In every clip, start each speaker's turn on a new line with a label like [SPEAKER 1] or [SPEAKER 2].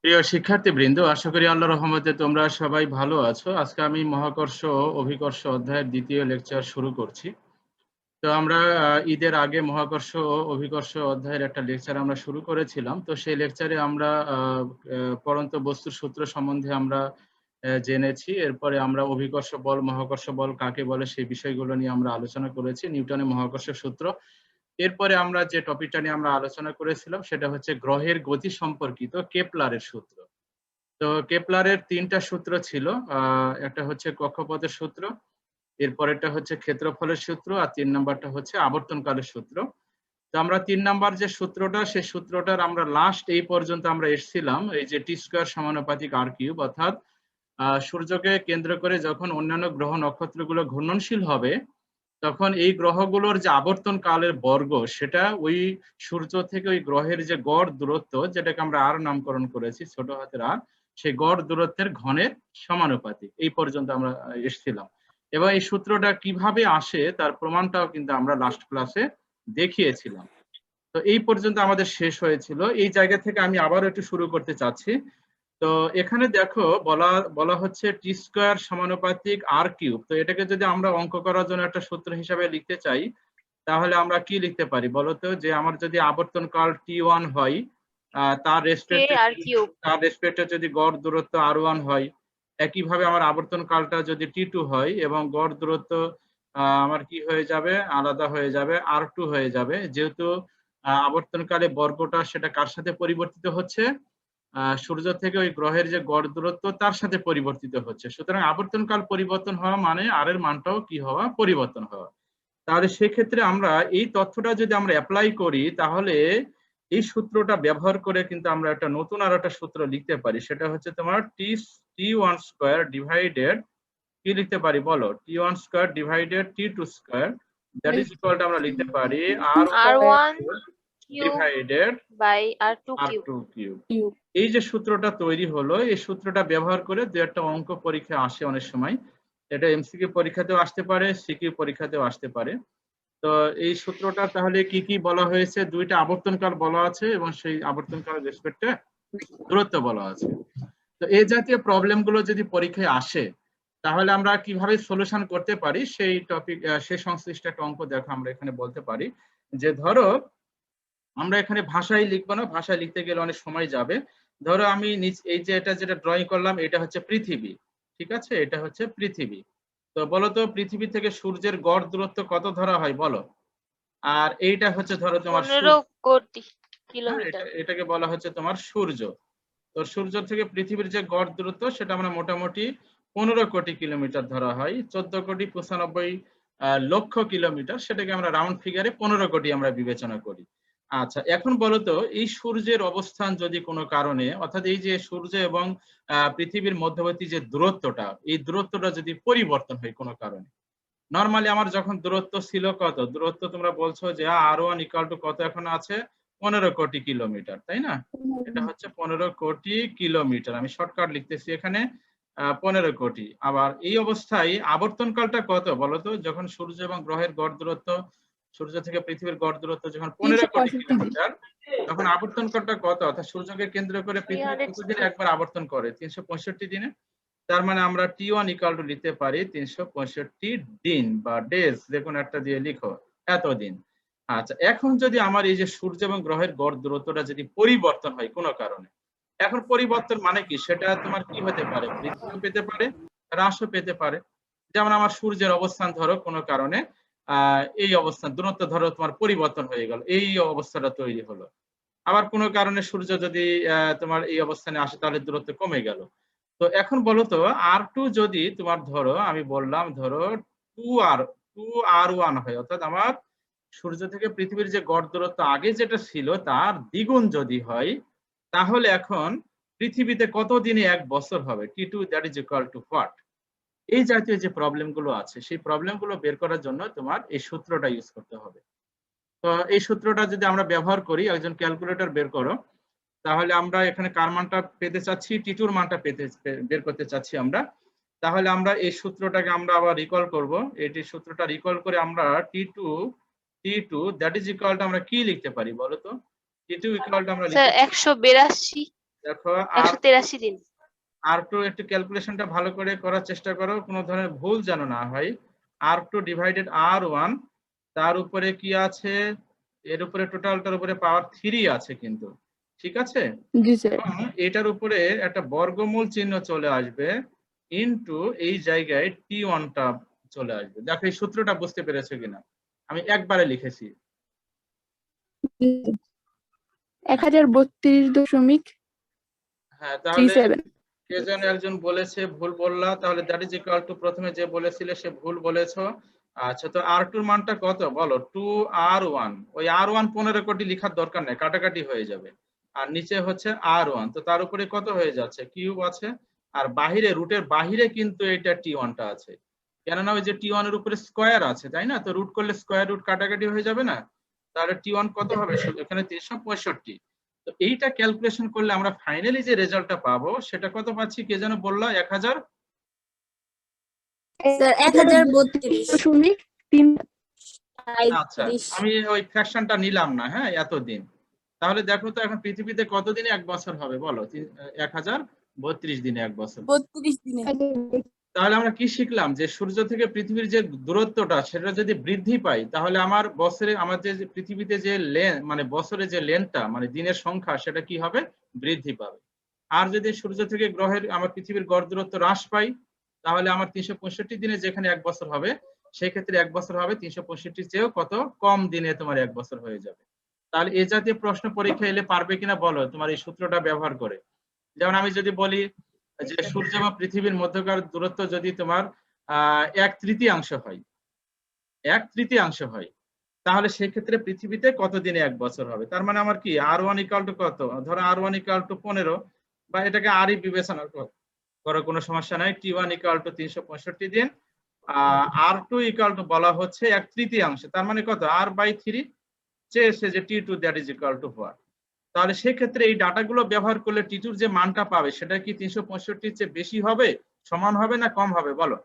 [SPEAKER 1] প্রিয় শিক্ষার্থীবৃন্দ, আশা করি আল্লাহর রহমতে তোমরা সবাই ভালো আছো। আজকে আমি মহাকর্ষ ও অভিকর্ষ অধ্যায়ের দ্বিতীয় লেকচার শুরু করছি। তো আমরা ঈদের আগে মহাকর্ষ ও অভিকর্ষ অধ্যায়ের একটা লেকচার আমরা শুরু করেছিলাম। তো সেই লেকচারে আমরা পড়ন্ত বস্তুর সূত্র সম্বন্ধে আমরা জেনেছি। এরপরে আমরা অভিকর্ষ বল, মহাকর্ষ বল কাকে বলে সেই বিষয়গুলো নিয়ে আমরা আলোচনা করেছি, নিউটনের মহাকর্ষ সূত্র। এরপরে আমরা যে টপিকটা নিয়ে আমরা আলোচনা করেছিলাম সেটা হচ্ছে গ্রহের গতি সম্পর্কিত কেপলারের সূত্র। তো কেপলারের তিনটা সূত্র ছিল। একটা হচ্ছে কক্ষপথের সূত্র, এরপরেরটা হচ্ছে ক্ষেত্রফলের সূত্র, আর ৩ নাম্বারটা হচ্ছে আবর্তনকালের সূত্র। তো আমরা ৩ নাম্বার যে সূত্রটা, সেই সূত্রটার আমরা লাস্ট এই পর্যন্ত আমরা এসেছিলাম, এই যে টি স্কয়ার সমানুপাতিক আর কিউব, অর্থাৎ সূর্যকে কেন্দ্র করে যখন অন্যান্য গ্রহ নক্ষত্রগুলো ঘূর্ণনশীল হবে, তখন এই গ্রহগুলোর যে আবর্তন কালের বর্গ, সেটা ওই সূর্য থেকে ওই গ্রহের যে গড় দূরত্ব, যেটাকে আমরা আর নামকরণ করেছি ছোট হাতের আর, সেই গড় দূরত্বের ঘনের সমানুপাতিক। এই পর্যন্ত আমরা এসেছিলাম। এবং এই সূত্রটা কিভাবে আসে তার প্রমাণটাও কিন্তু আমরা লাস্ট ক্লাসে দেখিয়েছিলাম। তো এই পর্যন্ত আমাদের শেষ হয়েছিল। এই জায়গা থেকে আমি আবার একটু শুরু করতে চাচ্ছি। তো এখানে দেখো বলা বলা হচ্ছে টি স্কয়ার সমানুপাতিক আর কিউব। তো এটাকে যদি আমরা অঙ্ক করার জন্য একটা সূত্র হিসাবে লিখতে চাই, তাহলে আমরা কি লিখতে পারি বলতো? যে আমার যদি আবর্তন কাল T1 হয়, তার রেসপেক্টে যদি গড় দূরত্ব R1 হয়, একইভাবে আমার আবর্তন কালটা যদি T2 হয় এবং গড় দূরত্ব আমার কি হয়ে যাবে, আলাদা হয়ে যাবে, R2 হয়ে যাবে। যেহেতু আবর্তনকালে বর্গটা সেটা কার সাথে পরিবর্তিত হচ্ছে, সূর্য থেকে ওই গ্রহের যে গড় দূরত্ব তার সাথে পরিবর্তিত হচ্ছে। সুতরাং আবর্তনকাল পরিবর্তন হওয়া মানে আর এর মানটাও কি হওয়া, পরিবর্তন হওয়া। তাহলে সেক্ষেত্রে আমরা এই তথ্যটা যদি আমরা অ্যাপ্লাই করি, তাহলে এই সূত্রটা ব্যবহার করে কিন্তু আমরা একটা নতুন আর একটা সূত্র লিখতে পারি। সেটা হচ্ছে তোমার T1 স্কয়ার ডিভাইডেড, কি লিখতে পারি বলো? T1 square divided T2 square, that is equal to আমরা লিখতে পারি
[SPEAKER 2] R1
[SPEAKER 1] divided
[SPEAKER 2] by R2
[SPEAKER 1] cube. এই যে সূত্রটা তৈরি হলো, এই সূত্রটা ব্যবহার করে দু একটা অঙ্ক পরীক্ষা আসে অনেক সময়। এটা এমসিকিউ পরীক্ষাতেও আসতে পারে, সিকিউ পরীক্ষাতেও আসতে পারে। তো এই সূত্রটা তাহলে কি কি বলা হয়েছে? দুইটা আবর্তনকাল বলা আছে এবং সেই আবর্তনকালের রেসপেক্টে দূরত্ব বলা আছে। তো এই জাতীয় প্রবলেম গুলো যদি পরীক্ষায় আসে, তাহলে আমরা কিভাবে সলিউশন করতে পারি সেই টপিক, সেই সংশ্লিষ্ট একটা অঙ্ক দেখো আমরা এখানে বলতে পারি। যে ধরো আমরা এখানে ভাষায় লিখবো না, ভাষায় লিখতে গেলে অনেক সময় যাবে। ধরো আমি এই যে এটা যেটা ড্রয়িং করলাম, এটা হচ্ছে পৃথিবী, ঠিক আছে? এটা হচ্ছে পৃথিবী। তো বলো তো, পৃথিবী থেকে সূর্যের গড় দূরত্ব কত ধরা হয় বলো? আর এইটা হচ্ছে ধরো তোমার
[SPEAKER 2] 15 কোটি
[SPEAKER 1] হ্যাঁ,
[SPEAKER 2] কিলোমিটার।
[SPEAKER 1] এটাকে বলা হচ্ছে তোমার সূর্য। তো সূর্য থেকে পৃথিবীর যে গড় দূরত্ব, সেটা আমরা মোটামুটি 15 কোটি কিলোমিটার ধরা হয়, 14,95 লক্ষ কিলোমিটার। সেটাকে আমরা রাউন্ড ফিগারে 15 কোটি আমরা বিবেচনা করি। আচ্ছা, এখন বলতো এই সূর্যের অবস্থান যদি কোনো কারণে, অর্থাৎ এই যে সূর্য এবং পৃথিবীর মধ্যবর্তী যে দূরত্বটা, এই দূরত্বটা যদি পরিবর্তন হয় কোনো কারণে, নরমালি আমার যখন দূরত্ব ছিল কত, দূরত্ব তোমরা বলছো যে R1 ইকুয়াল টু কত এখন আছে, 15 কোটি কিলোমিটার, তাই না? এটা হচ্ছে 15 কোটি কিলোমিটার, আমি শর্টকাট লিখতেছি এখানে 15 কোটি। আবার এই অবস্থায় আবর্তনকালটা কত বলতো? যখন সূর্য এবং গ্রহের গড় দূরত্ব, সূর্য থেকে পৃথিবীর গড় দূরত্ব যখন 15 কোটি কিলোমিটার, তখন আবর্তনকালটা কত? অর্থাৎ সূর্যকে কেন্দ্র করে পৃথিবী কতদিন একবার আবর্তন করে? 365 দিনে। তার মানে আমরা T1 ইকুয়াল টু লিখতে পারি 365 দিন বা ডেজ, যে কোনো একটা দিয়ে লিখো, এতদিন। আচ্ছা, এখন যদি আমার এই যে সূর্য এবং গ্রহের গড় দূরত্বটা যদি পরিবর্তন হয় কোনো কারণে, এখন পরিবর্তন মানে কি? সেটা তোমার কি হতে পারে? বৃদ্ধিও পেতে পারে, হ্রাসও পেতে পারে। যেমন আমার সূর্যের অবস্থান ধরো কোনো কারণে এই অবস্থান দূরত্ব ধরো তোমার পরিবর্তন হয়ে গেল, এই অবস্থাটা তৈরি হলো। আবার কোনো কারণে সূর্য যদি তোমার এই অবস্থানে আসে, তাহলে দূরত্ব কমে গেল। তো এখন বলো তো, R2 যদি তোমার ধরো, আমি বললাম ধরো 2R1 হয়, অর্থাৎ আমার সূর্য থেকে পৃথিবীর যে গড় দূরত্ব আগে যেটা ছিল তার দ্বিগুণ যদি হয়, তাহলে এখন পৃথিবীতে কত দিনে 1 বছর হবে? T2 that is equal two what? এই জাতীয় যে প্রবলেম গুলো আছে, সেই প্রবলেম গুলো বের করার জন্য তোমার এই সূত্রটা ইউজ করতে হবে। তো এই সূত্রটা যদি আমরা ব্যবহার করি, একজন ক্যালকুলেটর বের করো, তাহলে আমরা এখানে কার মানটা পেতে চাচ্ছি? টিটুর মানটা বের করতে চাচ্ছি আমরা। তাহলে আমরা এই সূত্রটাকে আমরা আবার রিকল করব। এটি সূত্রটা রিকল করে আমরা T two that is equal to আমরা কি লিখতে পারি বলো তো? টি টু ইকুয়াল টু আমরা
[SPEAKER 2] স্যার
[SPEAKER 1] লিখতে পারি
[SPEAKER 2] 182
[SPEAKER 1] দেখো আর
[SPEAKER 2] 183 দিন।
[SPEAKER 1] R2 একটু ক্যালকুলেশনটা ভালো করে করার চেষ্টা করো, কোনো ধরনের ভুল যেন না হয়। R2 ডিভাইডেড R1, তার উপরে কি আছে, এর উপরে টোটালটার উপরে পাওয়ার 3 আছে কিন্তু, ঠিক আছে।
[SPEAKER 3] জি স্যার।
[SPEAKER 1] এবং এটার উপরে একটা বর্গমূল চিহ্ন চলে আসবে, ইনটু এই জায়গায় T1 টা চলে আসবে। দেখো এই সূত্রটা বুঝতে পেরেছো কিনা, আমি একবারে লিখেছি।
[SPEAKER 3] 1032.37।
[SPEAKER 1] হ্যাঁ, তাহলে কে যেন একজন বলেছে ভুল বললা, তাহলে দ্যাট ইজ ইকুয়াল টু, প্রথমে যে বলেছিলে সে ভুল বলেছো। আচ্ছা, তো R2 এর মানটা কত বলো? 2R1। ওই R1 15 কোটি লেখার দরকার নেই, কাটাকাটি হয়ে যাবে। আর নিচে হচ্ছে R1, তো তার উপরে কত হয়ে যাচ্ছে, কিউব আছে। আর বাহিরে, রুটের বাহিরে কিন্তু এটা T1 টা আছে, কেননা ওই যে T1 এর উপরে স্কয়ার আছে, তাই না? তো রুট করলে স্কয়ার রুট কাটাকাটি হয়ে যাবে না, তাহলে T1 কত হবে এখানে? 365। তো এইটা ক্যালকুলেশন করলে আমরা ফাইনালি যে রেজাল্টটা পাবো সেটা কত পাচ্ছি, কে যেন বললো? 1000।
[SPEAKER 4] স্যার 1032.3।
[SPEAKER 1] আচ্ছা, আমি ওই ফ্র্যাকশনটা নিলাম না, হ্যাঁ, এতদিন। তাহলে দেখো তো এখন পৃথিবীতে কতদিনে 1 বছর হবে বলো? 1032 দিনে 1 বছর।
[SPEAKER 4] 32 দিনে।
[SPEAKER 1] তাহলে আমরা কি শিখলাম, যে সূর্য থেকে পৃথিবীর যে দূরত্বটা সেটা যদি বৃদ্ধি পায়, তাহলে আমার বছরে, আমার যে পৃথিবীতে যে মানে বছরে যে লেন্থটা, মানে দিনের সংখ্যা, সেটা কি হবে? বৃদ্ধি পাবে। আর যদি সূর্য থেকে গ্রহের, আমার পৃথিবীর গড় দূরত্ব হ্রাস পায়, তাহলে আমার 365 দিনে যেখানে 1 বছর হবে, সেই ক্ষেত্রে 1 বছর হবে 365 চেয়েও কত কম দিনে তোমার 1 বছর হয়ে যাবে। তাহলে এই জাতীয় প্রশ্ন পরীক্ষা এলে পারবে কিনা বলো, তোমার এই সূত্রটা ব্যবহার করে। যেমন আমি যদি বলি যে সূর্য এবং পৃথিবীর মধ্যকার দূরত্ব যদি তোমার 1/3 হয়, 1/3 হয়, তাহলে সেক্ষেত্রে পৃথিবীতে কত দিনে 1 বছর হবে? তার মানে আমার কি R1 ইকুয়াল টু কত, ধরো R1 ইকুয়াল টু 15, বা এটাকে আরই বিবেচনা করো, কোনো সমস্যা নাই। T1 ইকুয়াল টু 365 দিন, R2 ইকুয়াল টু বলা হচ্ছে 1/3, তার মানে কত, R/3 চেয়েছে যে T2 that is equal two what. তাহলে সেক্ষেত্রে এই ডাটাগুলো ব্যবহার করলে T2 যে মানটা পাবে সেটা কি 365 চেয়ে বেশি হবে, সমান হবে, না কম হবে বলো?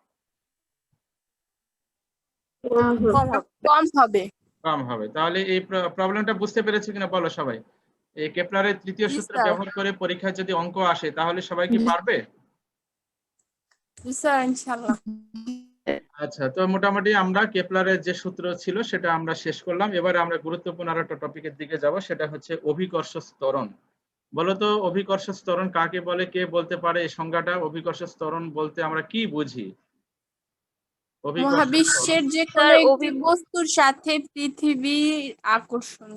[SPEAKER 4] কম হবে।
[SPEAKER 1] কম হবে। তাহলে এই প্রবলেমটা বুঝতে পেরেছো কিনা বলো সবাই? এই কেপলারের তৃতীয়
[SPEAKER 4] জি,
[SPEAKER 1] সূত্র
[SPEAKER 4] স্যার।
[SPEAKER 1] ব্যবহার করে পরীক্ষায় যদি অঙ্ক আসে, তাহলে সবাই কি পারবে?
[SPEAKER 4] জি স্যার, ইনশাআল্লাহ।
[SPEAKER 1] আচ্ছা, তো মোটামুটি আমরা কেপলারের যে সূত্র ছিল সেটা আমরা শেষ করলাম। এবারে আমরা গুরুত্বপূর্ণ আর একটা টপিকের দিকে যাব, সেটা হচ্ছে অভিকর্ষ ত্বরণ। বলো তো অভিকর্ষ ত্বরণ কাকে বলে, কে বলতে পারে এই সংজ্ঞাটা? অভিকর্ষ ত্বরণ বলতে আমরা কি বুঝি? অভিকর্ষ
[SPEAKER 4] মহাবিশ্বের
[SPEAKER 1] ত্বরণ।
[SPEAKER 4] যে কোনো
[SPEAKER 2] স্যার,
[SPEAKER 4] একটি বস্তুর সাথে পৃথিবীর আকর্ষণ।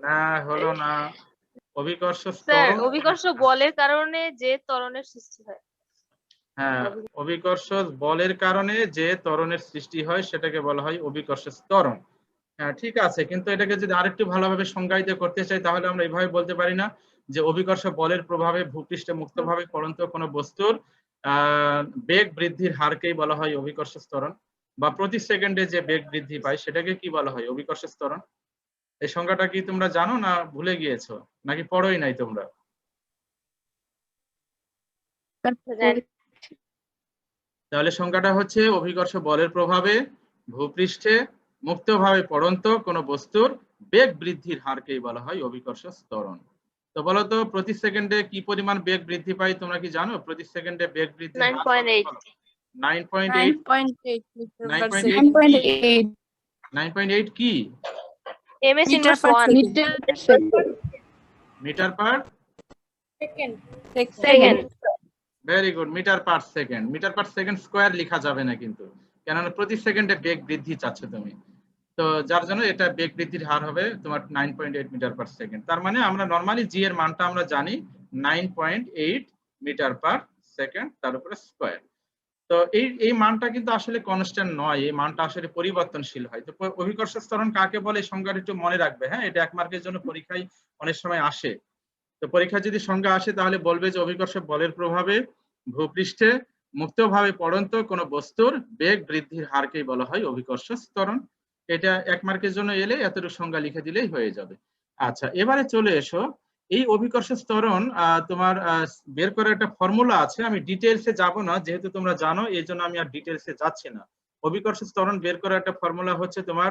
[SPEAKER 1] না, হলো না। অভিকর্ষ
[SPEAKER 2] স্যার,
[SPEAKER 1] ত্বরণ,
[SPEAKER 2] অভিকর্ষ বলের কারণে যে ত্বরণের সৃষ্টি হয়।
[SPEAKER 1] হ্যাঁ, অভিকর্ষ বলের কারণে যে ত্বরণের সৃষ্টি হয় সেটাকে বলা হয় অভিকর্ষ ত্বরণ। হ্যাঁ, ঠিক আছে, কিন্তু এটাকে যদি আরেকটু ভালোভাবে সংজ্ঞায়িত করতে চাই, তাহলে আমরা এইভাবে বলতে পারি না যে অভিকর্ষ বলের প্রভাবে ভূপৃষ্ঠে মুক্তভাবে পড়ন্ত কোনো বস্তুর বেগ বৃদ্ধির হারকেই বলা হয় অভিকর্ষ ত্বরণ, বা প্রতি সেকেন্ডে যে বেগ বৃদ্ধি পায় সেটাকে কি বলা হয়? অভিকর্ষ ত্বরণ। এই সংজ্ঞাটা কি তোমরা জানো, না ভুলে গিয়েছো, নাকি পড়োই নাই তোমরা? তাহলে সংজ্ঞাটা হচ্ছে অভিকর্ষ বলের প্রভাবে ভূপৃষ্ঠে মুক্তভাবে পড়ন্ত কোনো বস্তুর বেগ বৃদ্ধির হারকেই বলা হয় অভিকর্ষ ত্বরণ। তো বলো তো প্রতি সেকেন্ডে কি পরিমাণ বেগ বৃদ্ধি পাই, তোমরা কি জানো? প্রতি সেকেন্ডে বেগ বৃদ্ধি
[SPEAKER 2] 9.8।
[SPEAKER 1] 9.8।
[SPEAKER 4] 9.8 মিটার পার
[SPEAKER 1] 9.8
[SPEAKER 4] সেকেন্ড।
[SPEAKER 1] 9.8 কি?
[SPEAKER 2] ms
[SPEAKER 4] metre
[SPEAKER 2] inverse
[SPEAKER 4] per
[SPEAKER 2] 1
[SPEAKER 1] metre per
[SPEAKER 2] second.
[SPEAKER 1] Very good, metre per second. Metre per second square লেখা যাবে না কিন্তু, কেননা প্রতি সেকেন্ডে বেগ বৃদ্ধি চাচ্ছ তুমি, তো যার জন্য এটা বেগ বৃদ্ধির হার হবে তোমার 9.8 মিটার পার সেকেন্ড। তার মানে আমরা নরমালি জি এর মানটা আমরা জানি 9.8 মিটার পার সেকেন্ড, তার উপরে স্কয়ার। তো এই মানটা কিন্তু আসলে কনস্ট্যান্ট নয়, এই মানটা আসলে পরিবর্তনশীল হয়। তো অভিকর্ষ ত্বরণ কাকে বলে এই সংজ্ঞাটা একটু মনে রাখবে, হ্যাঁ, এটা 1 মার্কের জন্য পরীক্ষায় অনেক সময় আসে। তো পরীক্ষায় যদি সংজ্ঞা আসে তাহলে বলবে যে অভিকর্ষ বলের প্রভাবে ভূপৃষ্ঠে মুক্তভাবে পড়ন্ত কোনো বস্তুর বেগ বৃদ্ধির হারকেই বলা হয় অভিকর্ষ ত্বরণ। এটা 1 মার্কের জন্য এলে এতটুকু সংজ্ঞা লিখে দিলেই হয়ে যাবে। আচ্ছা, এবারে চলে এসো, এই অভিকর্ষ ত্বরণ তোমার বের করার একটা ফর্মুলা আছে। আমি ডিটেইলসে যাব না, যেহেতু তোমরা জানো এই জন্য আমি আর ডিটেইলসে যাচ্ছি না। অভিকর্ষ ত্বরণ বের করার একটা ফর্মুলা হচ্ছে তোমার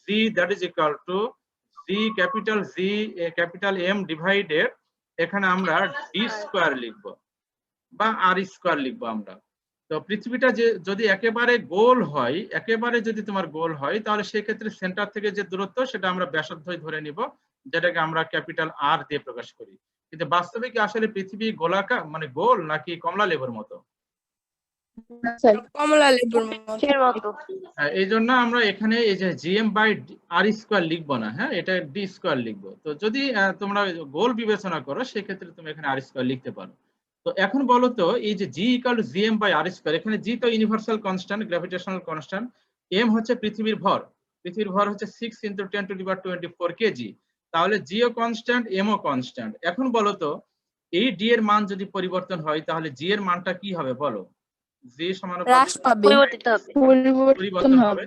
[SPEAKER 1] G, that is equal two G capital M divided এখানে আমরা ডি স্কোয়ার লিখবো বা আর স্কোয়ার লিখবো আমরা। তো পৃথিবীটা যে যদি একেবারে গোল হয়, একেবারে যদি তোমার গোল হয়, তাহলে সেক্ষেত্রে সেন্টার থেকে যে দূরত্ব সেটা আমরা ব্যাসার্ধই ধরে নিব, যেটাকে আমরা ক্যাপিটাল আর দিয়ে প্রকাশ করি। কিন্তু বাস্তবে কি আসলে পৃথিবী গোলাকার মানে গোল নাকি কমলা লেবুর মতো?
[SPEAKER 4] কমলা লেবুর মতো।
[SPEAKER 2] এর মতো।
[SPEAKER 1] এই জন্য আমরা এখানে এই যে জিএম বাই আর স্কোয়ার লিখবো না, হ্যাঁ, এটা ডি স্কোয়ার লিখবো। তো যদি তোমরা গোল বিবেচনা করো সেক্ষেত্রে তুমি এখানে আর স্কোয়ার লিখতে পারো। তো এখন বলো তো এই যে G equal to GM by R square, এখানে জি তো universal constant, gravitational constant, M হচ্ছে পৃথিবীর ভর, পৃথিবীর ভর হচ্ছে 6 × 10⁻24 কেজি, তাহলে জিও কনস্ট্যান্ট এমও কনস্ট্যান্ট। এখন বলো তো এই ডি এর মান যদি পরিবর্তন হয় তাহলে জি এর মানটা কি হবে বলো? জি
[SPEAKER 4] হ্রাস
[SPEAKER 1] সমানুপাতিক
[SPEAKER 4] পাবে।
[SPEAKER 2] পরিবর্তিত হবে।
[SPEAKER 1] পরিবর্তন হবে,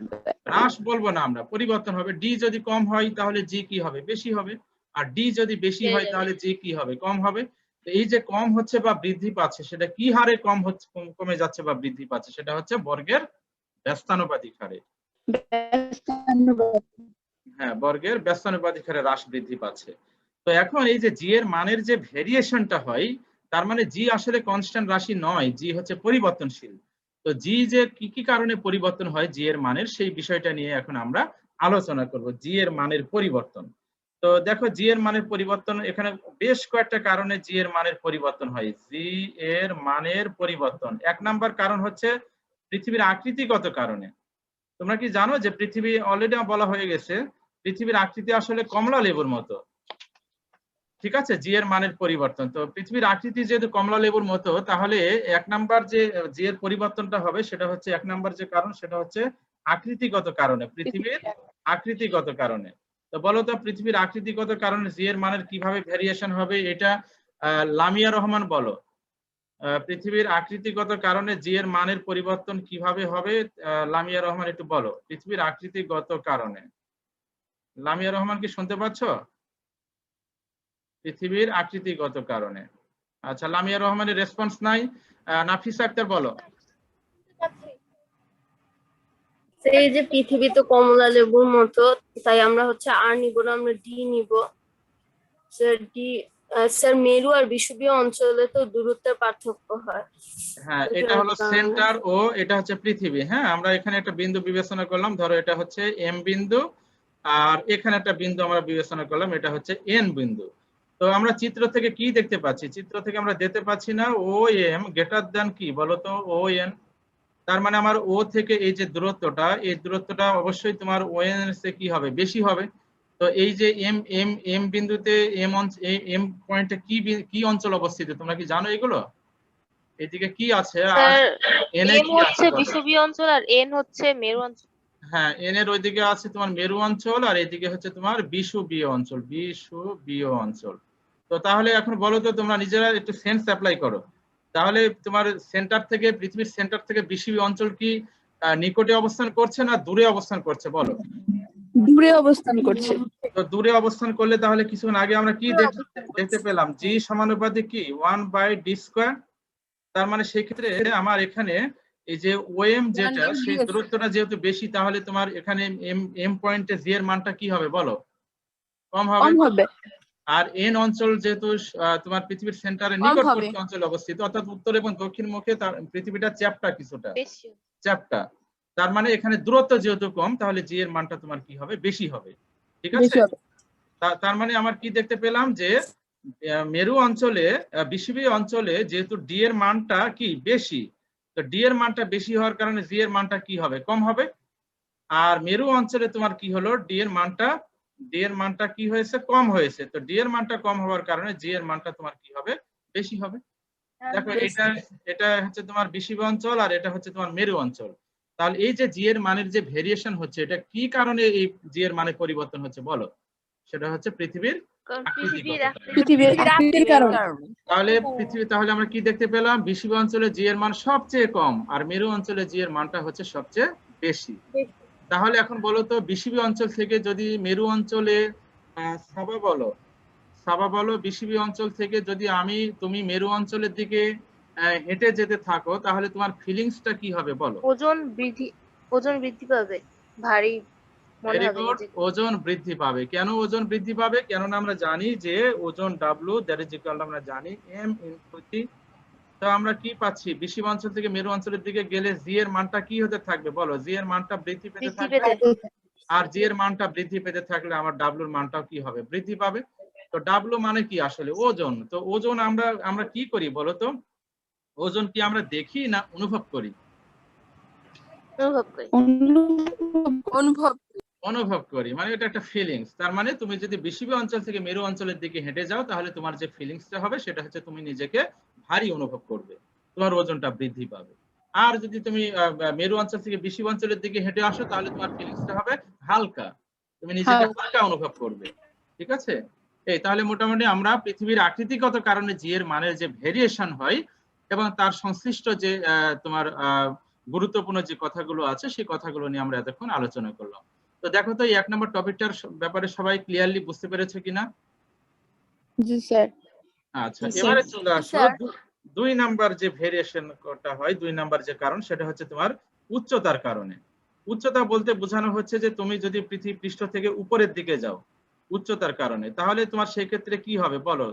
[SPEAKER 1] হ্রাস বলবো না আমরা, পরিবর্তন হবে। ডি যদি কম হয় তাহলে জি কি হবে? বেশি হবে। আর ডি যদি বেশি হয় তাহলে জি কি হবে? কম হবে। তো এই যে কম হচ্ছে বা বৃদ্ধি পাচ্ছে সেটা কি হারে কম হচ্ছে, কমে যাচ্ছে বা বৃদ্ধি পাচ্ছে? সেটা হচ্ছে বর্গের ব্যস্তানুপাতিক হারে। হ্যাঁ, বর্গের ব্যস্তানুপাতিক হারে হ্রাস বৃদ্ধি পাচ্ছে। তো এখন এই যে জি এর মানের যে ভেরিয়েশনটা হয়, তার মানে জি আসলে কনস্ট্যান্ট রাশি নয়, জি হচ্ছে পরিবর্তনশীল। তো জি যে কি কি কারণে পরিবর্তন হয় জি এর মানের, সেই বিষয়টা নিয়ে এখন আমরা আলোচনা করব, জি এর মানের পরিবর্তন। তো দেখো জি এর মানের পরিবর্তন এখানে বেশ কয়েকটা কারণে জি এর মানের পরিবর্তন হয়। জি এর মানের পরিবর্তন, এক নাম্বার কারণ হচ্ছে পৃথিবীর আকৃতিগত কারণে। তোমরা কি জানো যে পৃথিবী অলরেডি বলা হয়ে গেছে পৃথিবীর আকৃতি আসলে কমলা লেবুর মতো, ঠিক আছে? জি এর মানের পরিবর্তন, তো পৃথিবীর আকৃতি যেহেতু কমলা লেবুর মতো, তাহলে এক নাম্বার যে জি এর পরিবর্তনটা হবে সেটা হচ্ছে, এক নাম্বার যে কারণ সেটা হচ্ছে আকৃতিগত কারণে, পৃথিবীর আকৃতিগত কারণে। তো বলো তো পৃথিবীর আকৃতিগত কারণে জি এর মানের কিভাবে ভেরিয়েশন হবে? এটা লামিয়া রহমান বলো, পৃথিবীর আকৃতিগত কারণে জি এর মানের পরিবর্তন কিভাবে হবে? লামিয়া রহমান একটু বলো, পৃথিবীর আকৃতিগত কারণে। লামিয়া রহমান কি শুনতে পাচ্ছ? পৃথিবীর আকৃতিগত কারণে। আচ্ছা, লামিয়া রহমানের রেসপন্স নাই। নাফিসা আক্তার বলো।
[SPEAKER 3] এই যে পৃথিবী তো কমলা লেবুর মতো, তাই আমরা হচ্ছে আর নিব না, আমরা ডি নিব। স্যার ডি, স্যার মেরু আর বিষুবীয় অঞ্চলে তো দূরত্বের পার্থক্য হয়।
[SPEAKER 1] হ্যাঁ, এটা হলো সেন্টার ও এটা হচ্ছে পৃথিবী। হ্যাঁ, আমরা এখানে একটা বিন্দু বিবেচনা করলাম, ধরো এটা হচ্ছে এম বিন্দু, আর এখানে একটা বিন্দু আমরা বিবেচনা করলাম, এটা হচ্ছে এন বিন্দু। তো আমরা চিত্র থেকে কি দেখতে পাচ্ছি? চিত্র থেকে আমরা দেখতে পাচ্ছি না ও এম গ্রেটার দ্যান কি বলতো? O N. তার মানে আমার ও থেকে এই যে দূরত্বটা, এই দূরত্বটা অবশ্যই তোমার ও এন এর চেয়ে কি হবে? বেশি হবে। তো এই যে এম এম এম বিন্দুতে এম পয়েন্টে কি অঞ্চল অবস্থিত? তোমরা কি জানো এগুলো? এদিকে কি আছে আর
[SPEAKER 2] স্যার
[SPEAKER 1] এন এ
[SPEAKER 2] এম
[SPEAKER 1] কি আছে
[SPEAKER 2] হচ্ছে
[SPEAKER 1] বলো?
[SPEAKER 2] বিষুবীয় অঞ্চল আর এন হচ্ছে মেরু অঞ্চল।
[SPEAKER 1] হ্যাঁ, এন এর ওইদিকে আছে তোমার মেরু অঞ্চল আর এইদিকে হচ্ছে তোমার বিষুবীয় অঞ্চল, বিষুবীয় অঞ্চল। তো তাহলে এখন বলো তো তোমরা নিজেরা একটু সেন্স অ্যাপ্লাই করো। তাহলে তোমার সেন্টার থেকে, পৃথিবীর সেন্টার থেকে বিষুবীয় অঞ্চল কি নিকটে অবস্থান করছে না দূরে অবস্থান করছে বলো?
[SPEAKER 4] দূরে অবস্থান করছে।
[SPEAKER 1] তো দূরে অবস্থান করলে তাহলে কিছুক্ষণ আগে আমরা কি দেখতে পেলাম? জি সমানুপাতিক কি 1/d²। তার মানে সেই ক্ষেত্রে আমার এখানে এই যে ওএম যেটা, সেই দূরত্বটা যেহেতু বেশি, তাহলে তোমার এখানে এম পয়েন্টে জি এর মানটা কি হবে বলো? কম হবে। আর এন অঞ্চল যেহেতু তোমার পৃথিবীর সেন্টারের নিকটবর্তী অঞ্চলে অবস্থিত, অর্থাৎ উত্তর এবং দক্ষিণ মুখে, তার পৃথিবীটা চ্যাপ্টা, কিছুটা
[SPEAKER 2] বেশি।
[SPEAKER 1] চ্যাপ্টা। তার মানে এখানে দূরত্ব যেহেতু কম, তাহলে জি এর মানটা তোমার কি হবে? বেশি হবে, ঠিক আছে? তার মানে আমার কি দেখতে পেলাম যে মেরু অঞ্চলে, বিষুবীয় অঞ্চলে যেহেতু ডি এর মানটা কি বেশি, তো ডি এর মানটা বেশি হওয়ার কারণে জি এর মানটা কি হবে? কম হবে। আর মেরু অঞ্চলে তোমার কি হলো? ডি এর মানটা কি হয়েছে? কম হয়েছে। তো ডি এর মানটা কম হওয়ার কারণে জি এর মানটা তোমার কি হবে? বেশি হবে। দেখো এটা হচ্ছে তোমার বিষুবীয় অঞ্চল আর এটা হচ্ছে তোমার মেরু অঞ্চল। তাহলে এই যে জি এর মানের যে ভেরিয়েশন হচ্ছে, এটা কি কারণে এই জি এর মানে পরিবর্তন হচ্ছে বলো? সেটা হচ্ছে পৃথিবীর
[SPEAKER 4] আকৃতির কারণে।
[SPEAKER 1] তাহলে আমরা কি দেখতে পেলাম? বিষুবীয় অঞ্চলে জি এর মান সবচেয়ে কম আর মেরু অঞ্চলে জি এর মানটা হচ্ছে সবচেয়ে বেশি। তাহলে এখন বলো তো বিষুবীয় অঞ্চল থেকে যদি মেরু অঞ্চলে সাবা বলো বিষুবীয় অঞ্চল থেকে যদি তুমি মেরু অঞ্চলের দিকে হেঁটে যেতে থাকো, তাহলে তোমার ফিলিংসটা কি হবে বলো?
[SPEAKER 2] ওজন বৃদ্ধি পাবে, ভারী। মনে
[SPEAKER 1] ভেরি
[SPEAKER 2] হবে
[SPEAKER 1] গুড।
[SPEAKER 2] নিজেকে।
[SPEAKER 1] ওজন বৃদ্ধি পাবে। কেন ওজন বৃদ্ধি পাবে? কেননা আমরা জানি যে ওজন W দ্যাট ইজ ইকুয়াল, আমরা জানি M ইনটু G। তো আমরা কি পাচ্ছি? বিষুবীয় অঞ্চল থেকে মেরু অঞ্চলের দিকে গেলে জি এর মানটা কি হতে থাকবে বলো? জি এর মানটা বৃদ্ধি পেতে
[SPEAKER 2] বৃদ্ধি
[SPEAKER 1] থাকবে।
[SPEAKER 2] পেতে।
[SPEAKER 1] আর জি এর মানটা বৃদ্ধি পেতে থাকলে আমার ডাব্লুর মানটাও কি হবে? বৃদ্ধি পাবে। তো ডাব্লু মানে কি আসলে? ওজন। তো ওজন আমরা কি করি বলো তো? ওজন কি আমরা দেখি না অনুভব করি?
[SPEAKER 2] অনুভব করি।
[SPEAKER 4] অনুভব
[SPEAKER 1] অনুভব করি, মানে এটা একটা ফিলিংস। তার মানে তুমি যদি বিষুবীয় অঞ্চল থেকে মেরু অঞ্চলের দিকে হেঁটে যাও তাহলে তোমার যে ফিলিংসটা হবে সেটা হচ্ছে তুমি নিজেকে ভারী অনুভব করবে, তোমার ওজনটা বৃদ্ধি পাবে। আর যদি তুমি মেরু অঞ্চল থেকে বিষুবীয় অঞ্চলের দিকে হেঁটে আসো তাহলে তোমার ফিলিংসটা হবে হালকা, তুমি নিজেকে হালকা অনুভব করবে। ঠিক আছে? এই তাহলে মোটামুটি আমরা পৃথিবীর আকৃতিগত কারণে জি এর মানের যে ভেরিয়েশন হয় এবং তার সংশ্লিষ্ট যে তোমার গুরুত্বপূর্ণ যে কথাগুলো আছে সেই কথাগুলো নিয়ে আমরা এতক্ষণ আলোচনা করলাম। তো দেখো তো এই 1 নম্বর টপিকটার ব্যাপারে সবাই ক্লিয়ারলি বুঝতে পেরেছো কিনা?
[SPEAKER 5] জি স্যার।
[SPEAKER 1] আচ্ছা,
[SPEAKER 5] জি,
[SPEAKER 1] এবারে
[SPEAKER 5] স্যার।
[SPEAKER 1] চলে আসো
[SPEAKER 4] স্যার।
[SPEAKER 1] 2 নাম্বার যে ভেরিয়েশনটা হয়, 2 নাম্বার যে কারণ সেটা হচ্ছে তোমার উচ্চতার কারণে। উচ্চতা বলতে বোঝানো হচ্ছে যে তুমি যদি পৃথিবী পৃষ্ঠ থেকে উপরের দিকে যাও উচ্চতার কারণে, তাহলে তোমার সেই ক্ষেত্রে কি হবে বলো?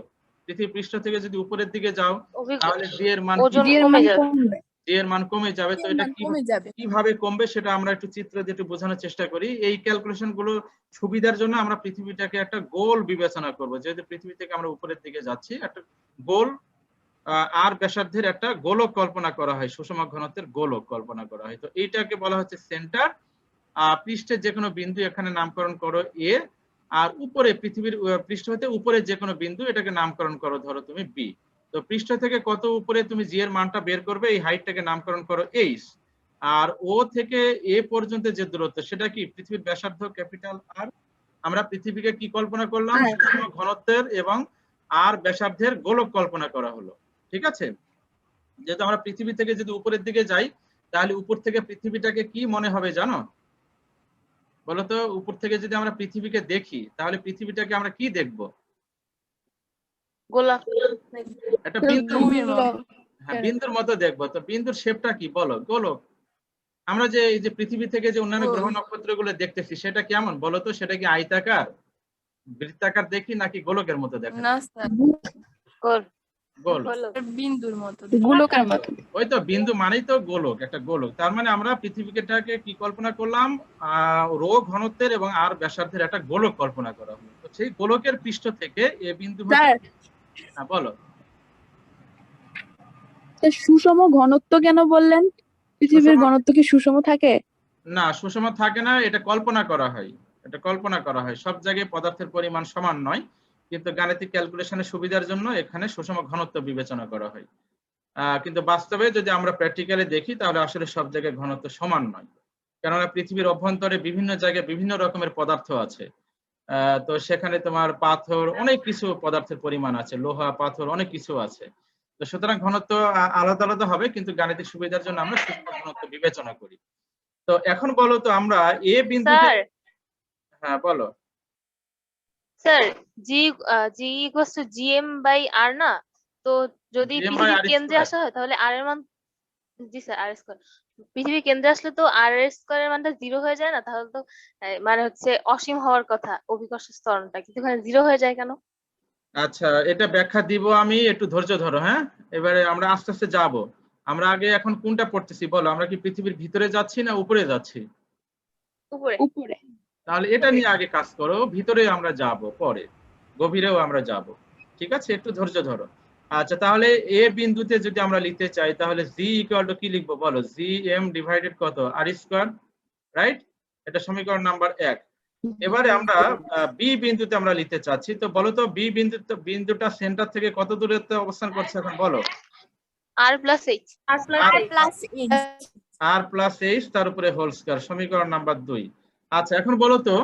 [SPEAKER 1] পৃথিবী পৃষ্ঠ থেকে যদি উপরের দিকে যাও তাহলে জি এর মান কি
[SPEAKER 2] ওজন
[SPEAKER 5] জি এর
[SPEAKER 2] কমে
[SPEAKER 5] মান
[SPEAKER 2] যাবে।
[SPEAKER 5] কমবে।
[SPEAKER 1] জি এর মান কমে যাবে। তো এটা
[SPEAKER 4] কমে যাবে।
[SPEAKER 1] কিভাবে কমবে সেটা আমরা একটু চিত্র দিয়ে একটু বোঝানোর চেষ্টা করি। এই ক্যালকুলেশন গুলো সুবিধার জন্য আমরা পৃথিবীটাকে একটা গোল বিবেচনা করব। যেহেতু পৃথিবী থেকে আমরা উপরের দিকে যাচ্ছি, একটা গোল আর ব্যাসার্ধের একটা গোলক কল্পনা করা হয়, সুষম ঘনত্বের গোলক কল্পনা করা হয়। তো এইটাকে বলা হচ্ছে সেন্টার। পৃষ্ঠের যে কোনো বিন্দু এখানে নামকরণ করো এ, আর উপরে পৃথিবীর পৃষ্ঠ হতে উপরে যে কোনো বিন্দু এটাকে নামকরণ করো ধরো তুমি বি। তো পৃষ্ঠ থেকে কত উপরে তুমি জি এর মানটা বের করবে, এই হাইটটাকে নামকরণ করো এইচ। আর ও থেকে এ পর্যন্ত যে দূরত্ব সেটা কি পৃথিবীর ব্যাসার্ধ ক্যাপিটাল আর। আমরা পৃথিবীকে কি কল্পনা করলাম? সুষম ঘনত্বের এবং আর ব্যাসার্ধের গোলক কল্পনা করা হলো। ঠিক আছে? যেহেতু আমরা পৃথিবী থেকে যদি উপরের দিকে যাই তাহলে উপর থেকে পৃথিবীটাকে কি মনে হবে জানো? বলতো উপর থেকে যদি আমরা পৃথিবীকে দেখি তাহলে পৃথিবীটাকে আমরা কি দেখব?
[SPEAKER 2] গোলাপ।
[SPEAKER 1] একটা বিন্দু।
[SPEAKER 4] মতো।
[SPEAKER 1] হ্যাঁ, বিন্দুর মতো দেখবো। তো বিন্দুর শেপটা কি বলো? গোলক। আমরা যে এই যে পৃথিবী থেকে যে অন্যান্য গ্রহ নক্ষত্রগুলো দেখতেছি সেটা কেমন বলো তো? সেটা কি আয়তাকার, বৃত্তাকার দেখি নাকি গোলকের মতো দেখা?
[SPEAKER 4] না স্যার,
[SPEAKER 2] গোল।
[SPEAKER 1] গোল।
[SPEAKER 4] বিন্দুর মতো।
[SPEAKER 5] গোলকের মতো।
[SPEAKER 1] ওই তো বিন্দু মানেই তো গোলক, একটা গোলক। তার মানে আমরা পৃথিবীটাকে কি কল্পনা করলাম? রো ঘনত্বের এবং আর ব্যাসার্ধের একটা গোলক কল্পনা করা হলো। তো সেই গোলকের পৃষ্ঠ থেকে এ বিন্দু
[SPEAKER 5] স্যার,
[SPEAKER 1] বলো।
[SPEAKER 5] সুষম ঘনত্ব কেন বললেন? পৃথিবীর
[SPEAKER 1] সুষম-
[SPEAKER 5] ঘনত্ব কি সুষম থাকে?
[SPEAKER 1] না, সুষম থাকে না, এটা কল্পনা করা হয়। এটা কল্পনা করা হয়। সব জায়গায় পদার্থের পরিমাণ সমান নয়, কিন্তু গাণিতিক ক্যালকুলেশনের সুবিধার জন্য এখানে সুষম ঘনত্ব বিবেচনা করা হয়। কিন্তু বাস্তবে যদি আমরা প্র্যাকটিক্যালি দেখি তাহলে আসলে সব জায়গায় ঘনত্ব সমান নয়। কেননা পৃথিবীর অভ্যন্তরে বিভিন্ন জায়গায় বিভিন্ন রকমের পদার্থ আছে। তো সেখানে তোমার পাথর, অনেক কিছু পদার্থের পরিমাণ আছে, লোহা পাথর অনেক কিছু আছে। তো সুতরাং ঘনত্ব আলাদা আলাদা হবে, কিন্তু গাণিতিক সুবিধার জন্য আমরা সুষম ঘনত্ব বিবেচনা করি। তো এখন বলো তো আমরা এ বিন্দুতে।
[SPEAKER 2] স্যার,
[SPEAKER 1] হ্যাঁ বলো।
[SPEAKER 2] Sir, G G equals to GM by R না? তো যদি
[SPEAKER 1] GM by
[SPEAKER 2] পৃথিবীর
[SPEAKER 1] R
[SPEAKER 2] কেন্দ্রে
[SPEAKER 1] square।
[SPEAKER 2] আসা হয় তাহলে আর এর মান, জি স্যার, আর স্কয়ার। পৃথিবীর কেন্দ্রে আসলে তো আর এর স্কয়ারের মানটা 0 হয়ে যায় না? তাহলে তো মানে হচ্ছে অসীম হওয়ার কথা অভিকর্ষ ত্বরণটা, কিন্তু এখানে 0 হয়ে যায় কেন?
[SPEAKER 1] আচ্ছা, এটা ব্যাখ্যা দিব আমি, একটু ধৈর্য ধরো। হ্যাঁ, এবারে আমরা আস্তে আস্তে যাব। আমরা আগে এখন কোনটা পড়তেছি বলো? আমরা কি পৃথিবীর ভিতরে যাচ্ছি না উপরে যাচ্ছি?
[SPEAKER 2] উপরে।
[SPEAKER 5] উপরে।
[SPEAKER 1] তাহলে এটা নিয়ে আগে কাজ করো, ভিতরে আমরা যাব পরে, গভীরেও আমরা যাব। ঠিক আছে, একটু ধৈর্য ধরো। আচ্ছা, তাহলে এ বিন্দুতে যদি আমরা লিখতে চাই তাহলে জি ইকুয়াল টু কি লিখবো বলো? জি এম ডিভাইডেড কত? আর স্কয়ার, রাইট? এটা সমীকরণ নাম্বার 1। এবারে আমরা বি বিন্দুতে আমরা লিখতে চাচ্ছি। তো বলো তো বি বিন্দুটা সেন্টার থেকে কত দূরত্বে অবস্থান করছে এখন বলো?
[SPEAKER 2] R plus H.
[SPEAKER 1] আর প্লাস এইচ তার উপরে হোল স্কয়ার, সমীকরণ নাম্বার 2। আচ্ছা, এখন বলো তো